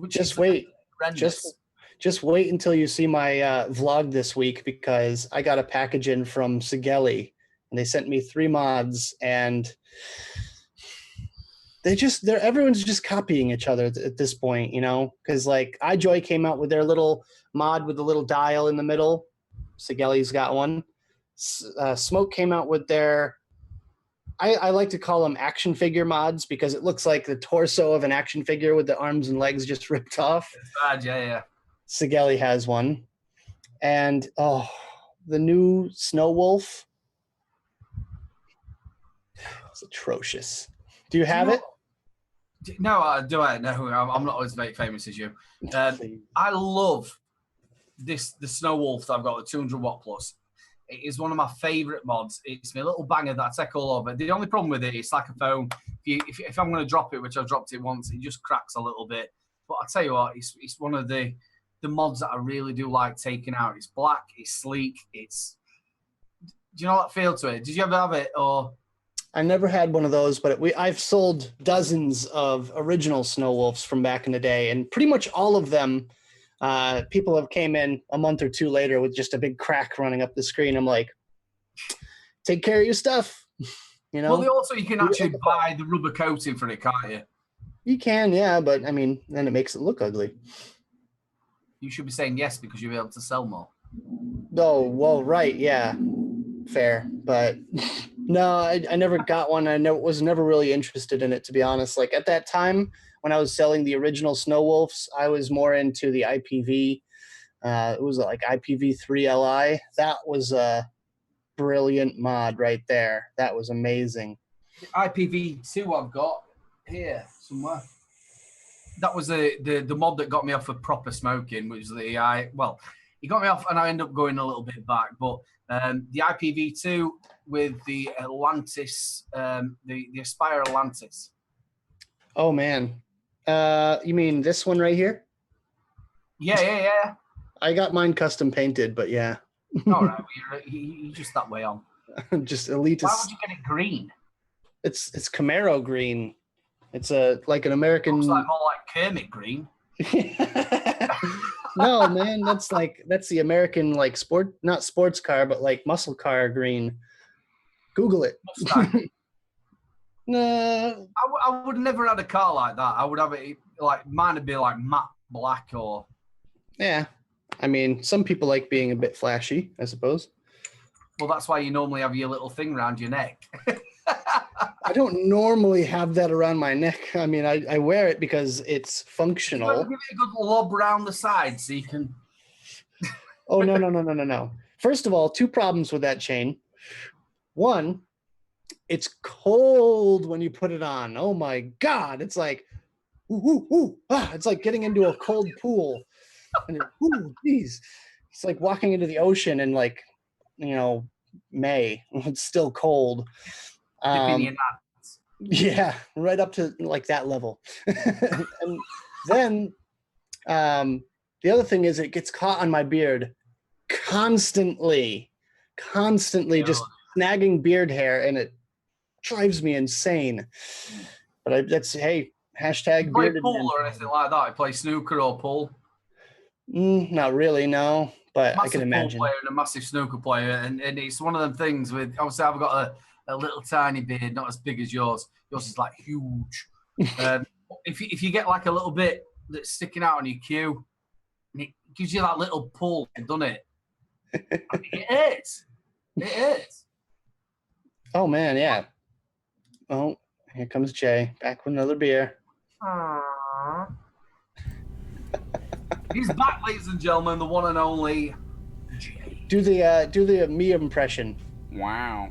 Just wait. Just wait until you see my vlog this week because I got a package in from Sigeli and they sent me 3 mods and everyone's just copying each other at this point, you know, because like iJoy came out with their little mod with the little dial in the middle. Sigeli's got one. Smoke came out with their, I like to call them action figure mods because it looks like the torso of an action figure with the arms and legs just ripped off. It's bad, yeah. Sigeli has one. And, the new Snow Wolf. It's atrocious. Do you have it? No, I do. No, I'm not as famous as you. I love the Snow Wolf that I've got, the 200 watt plus. It is one of my favourite mods. It's my little banger that I take all over. The only problem with it, it's like a phone. If I'm going to drop it, which I've dropped it once, it just cracks a little bit. But I tell you what, it's one of the mods that I really do like taking out. It's black, it's sleek, do you know that feel to it? Did you ever have it or? I never had one of those, but I've sold dozens of original Snow Wolves from back in the day, and pretty much all of them, people have came in a month or 2 later with just a big crack running up the screen. I'm like, take care of your stuff, you know? Well, also you can actually buy the rubber coating for it, can't you? You can, yeah, but I mean, then it makes it look ugly. You should be saying yes because you'll be able to sell more. Oh, well, right, yeah, fair, but no, I never got one. I was never really interested in it, to be honest. Like at that time when I was selling the original Snow Wolves, I was more into the IPV. It was like IPv3 Li. That was a brilliant mod right there. That was amazing. The IPv2 I've got here somewhere. That was the mod that got me off of proper smoking, which was it got me off, and I ended up going a little bit back. But the IPv2 with the Atlantis, the Aspire Atlantis. Oh man, you mean this one right here? Yeah. I got mine custom painted, but yeah. All right, well, you're just that way on. Just elitist. Why would you get it green? It's Camaro green. It's like an American. Looks like more like Kermit green. No, man, that's the American like not sports car, but like muscle car green. Google it. No, I would never had a car like that. I would have it like mine would be like matte black or. Yeah, I mean, some people like being a bit flashy, I suppose. Well, that's why you normally have your little thing around your neck. I don't normally have that around my neck. I mean, I wear it because it's functional. Give it a good lob around the side so you can. Oh, no. First of all, two problems with that chain. One, it's cold when you put it on. Oh my God. It's like, it's like getting into a cold pool. And geez. It's like walking into the ocean in like, May. It's still cold. Yeah, right up to like that level. And then the other thing is it gets caught on my beard constantly, just snagging beard hair, and it drives me insane. But hey, hashtag play bearded pool man. or anything like that? I play snooker or pool? Not really, no. But Massive I can imagine. Pool player and a massive snooker player, and it's one of them things with. Obviously, I've got a little tiny beard, not as big as yours. Yours is like huge. If you get like a little bit that's sticking out on your cue, and it gives you that little pull, doesn't it? It is. Oh man, yeah. Oh, here comes Jay back with another beer. He's back, ladies and gentlemen, the one and only Jay. Do the me impression. Wow.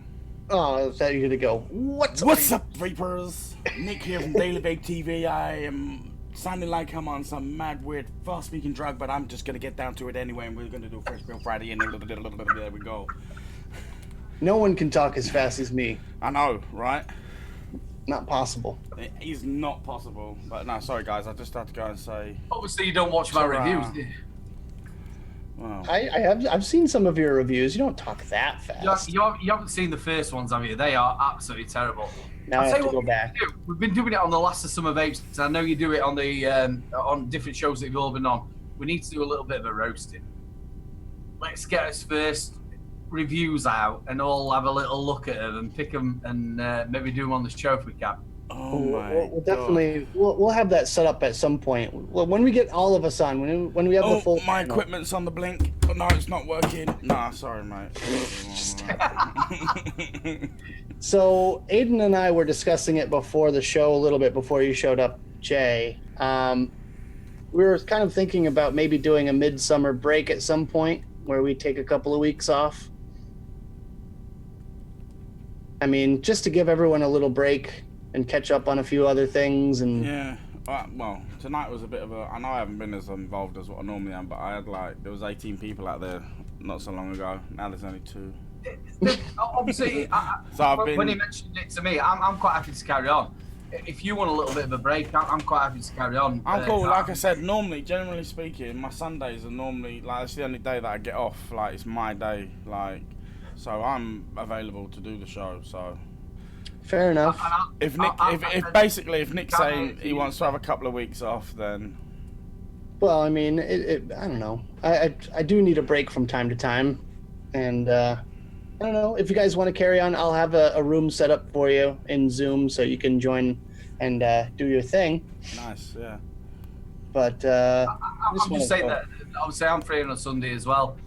Oh, is that you gonna go? What's up, Vapers? Nick here from Daily Vape TV. I am sounding like I'm on some mad, weird, fast-speaking drug, but I'm just gonna get down to it anyway, and we're gonna do Fresh Bill Friday, and there we go. No one can talk as fast as me. I know, right? Not possible. It is not possible. But no, sorry guys, I just had to go and say. Obviously, you don't watch my reviews, do you? Well, I've seen some of your reviews. You don't talk that fast. You haven't seen the first ones, have you? They are absolutely terrible. Now I have to go back. We've been doing it on the Last of Summer Vapes. I know you do it on the on different shows that you've all been on. We need to do a little bit of a roasting. Let's get us first reviews out and all have a little look at them and pick them and maybe do them on the show if we can. Oh my we'll definitely we'll have that set up at some point. Well, when we get all of us on, when we have the full. My equipment's on the blink. Oh, no, it's not working. Nah, sorry, mate. So Aiden and I were discussing it before the show a little bit before you showed up, Jay. We were kind of thinking about maybe doing a midsummer break at some point where we take a couple of weeks off. I mean, just to give everyone a little break and catch up on a few other things. And yeah, well, tonight was a bit of a. I know I haven't been as involved as what I normally am, but I had there was 18 people out there not so long ago. Now there's only 2. Obviously, when he mentioned it to me, I'm quite happy to carry on. If you want a little bit of a break, I'm quite happy to carry on. I'm cool. Like I said, normally, generally speaking, my Sundays are normally it's the only day that I get off. Like it's my day. So I'm available to do the show. So fair enough. If Nick's saying he wants to have a couple of weeks off, then. Well, I mean, I don't know. I do need a break from time to time, and I don't know if you guys want to carry on. I'll have a room set up for you in Zoom so you can join and do your thing. Nice, yeah. But I'm I'm just saying that obviously I'm free on a Sunday as well.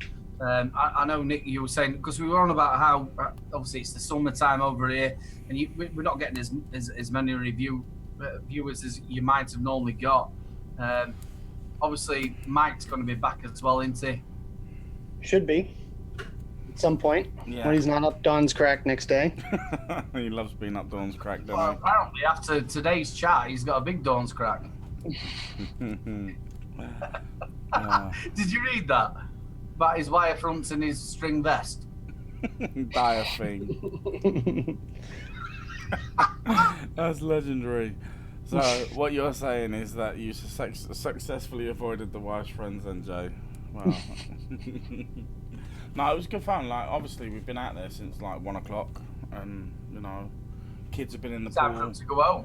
I know, Nick, you were saying, because we were on about how obviously it's the summertime over here, and we're not getting as many viewers as you might have normally got. Obviously, Mike's going to be back as well, isn't he? Should be. At some point. Yeah. When he's not up Dawn's crack next day. He loves being up Dawn's crack, doesn't Well, apparently, after today's chat, he's got a big Dawn's crack. he? Did you read that? About his wire fronts and his string vest? Dire thing. That's legendary. So, what you're saying is that you successfully avoided the wife's friends then, Jay? Wow. No, it was good fun. Like, obviously, we've been out there since like 1 o'clock, and you know, kids have been in the Time pool. for him to go home.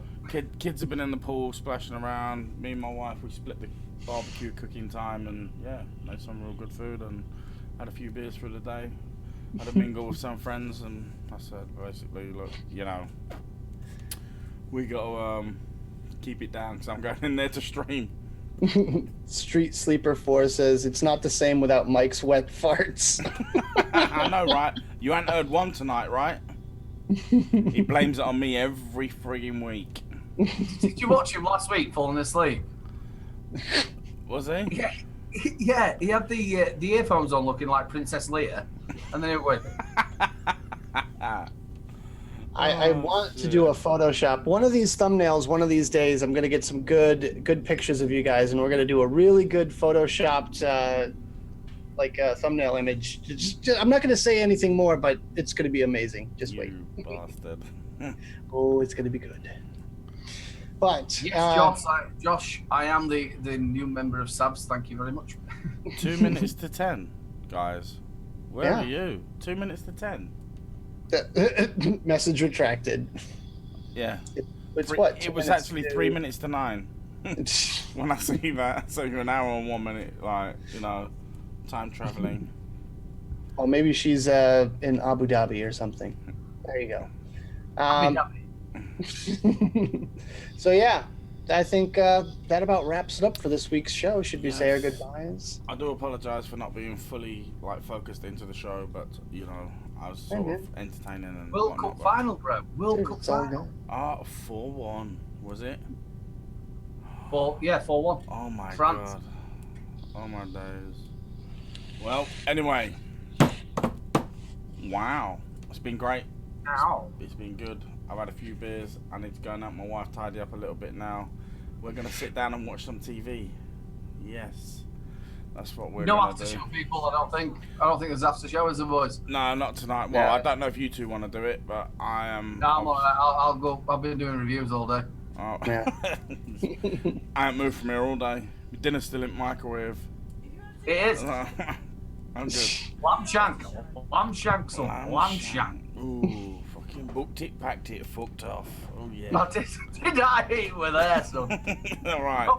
Kids have been in the pool splashing around. Me and my wife, we split the barbecue cooking time, and yeah, made some real good food and had a few beers for the day. Had a mingle with some friends, and I said basically, look, you know, we got to keep it down because I'm going in there to stream. Street Sleeper 4 says it's not the same without Mike's wet farts. I know, right? You ain't heard one tonight, right? He blames it on me every frigging week. Did you watch him last week falling asleep? Was he? Yeah. Yeah, he had the earphones on looking like Princess Leia, and then it went. I want to do a Photoshop. One of these thumbnails, one of these days, I'm going to get some good pictures of you guys, and we're going to do a really good Photoshopped thumbnail image. I'm not going to say anything more, but it's going to be amazing. Just wait. You bastard. Oh, it's going to be good. But Yes, Josh, I am the new member of Sabs. Thank you very much. 2 minutes to 10, guys. Where are you? 2 minutes to 10. Message retracted. Yeah. It's what? It was actually 3 minutes to 9. When I see that, so you're an hour and 1 minute, like, you know, time traveling. Oh, maybe she's in Abu Dhabi or something. There you go. So yeah, I think that about wraps it up for this week's show. Should we say our goodbyes? I do apologise for not being fully focused into the show, but you know, I was sort of entertaining and World Cup final, bro. World Cup final. 4-1 was it? 4-1. Oh my France. god. Oh my days. Well, anyway. Wow, it's been great. Ow. It's been good. I've had a few beers. I need to go and help my wife tidy up a little bit now. We're gonna sit down and watch some TV. Yes, that's what we're no gonna after do. show, people. I don't think there's after show, is there, boys? No, not tonight. Well, I don't know if you two want to do it, but I am. No, I'm alright. I'll go. I've been doing reviews all day. Oh. Yeah. I ain't moved from here all day. Dinner's still in the microwave. It is. I'm good. Lamb shank, son. Lamb shank. Ooh, fucking booked it, packed it, fucked off. Oh yeah. Now, did I eat with air, son? All right.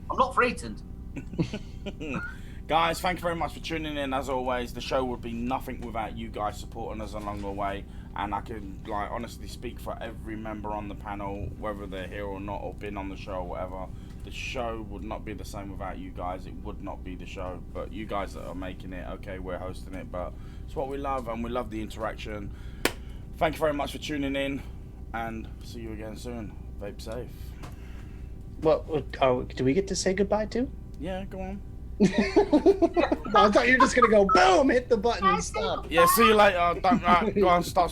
I'm not frightened. Guys, thank you very much for tuning in. As always, the show would be nothing without you guys supporting us along the way. And I can honestly speak for every member on the panel, whether they're here or not, or been on the show or whatever. The show would not be the same without you guys. It would not be the show. But you guys that are making it, okay, we're hosting it, but it's what we love, and we love the interaction. Thank you very much for tuning in, and see you again soon. Vape safe. What? Do we get to say goodbye too? Yeah, go on. I thought you were just gonna go boom, hit the button and stop. Yeah, see you later. Don't go on, stop.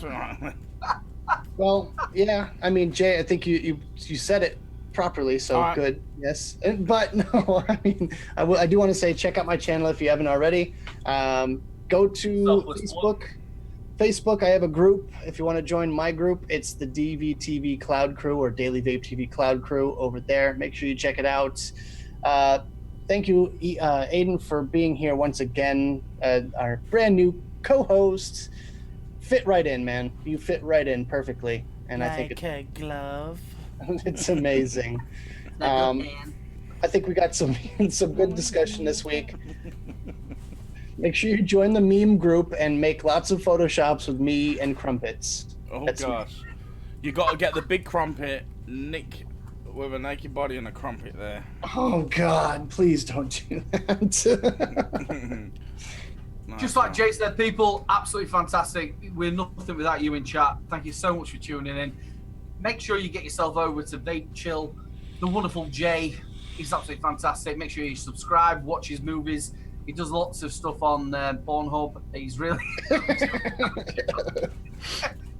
Well, yeah. I mean, Jay, I think you said it properly, so right. Good. Yes, but no. I mean, I do want to say check out my channel if you haven't already. Go to Facebook. I have a group. If you want to join my group, it's the DVTV Cloud Crew or Daily Vape TV Cloud Crew over there. Make sure you check it out. Thank you, Aiden, for being here once again. Our brand new co-host. Fit right in, man. You fit right in perfectly, and I think a glove. it's amazing. I think we got some good discussion this week. Make sure you join the meme group and make lots of photoshops with me and crumpets. Oh gosh, you got to get the big crumpet. Nick with a naked body and a crumpet there. Oh God, please don't do that. Nice Just like one. Jay said, people, absolutely fantastic. We're nothing without you in chat. Thank you so much for tuning in. Make sure you get yourself over to Vape Chill. The wonderful Jay, he's absolutely fantastic. Make sure you subscribe, watch his movies. He does lots of stuff on Pornhub. He's really...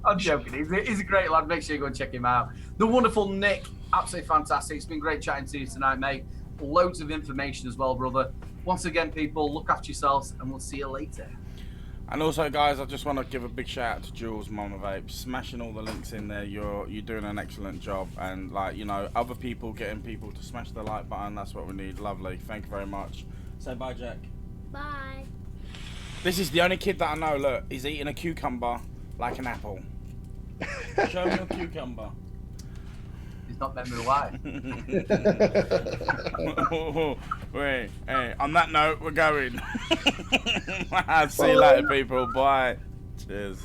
I'm joking. He's a great lad. Make sure you go and check him out. The wonderful Nick, absolutely fantastic. It's been great chatting to you tonight, mate. Loads of information as well, brother. Once again, people, look after yourselves, and we'll see you later. And also, guys, I just want to give a big shout out to Jules, Mama Vape, smashing all the links in there. You're doing an excellent job, and like, you know, other people getting people to smash the like button. That's what we need. Lovely. Thank you very much. Say bye, Jack. Bye. This is the only kid that I know. Look, he's eating a cucumber like an apple. Show me a cucumber. He's not memory why. Wait, hey, on that note, we're going. See you later, people. Bye. Cheers.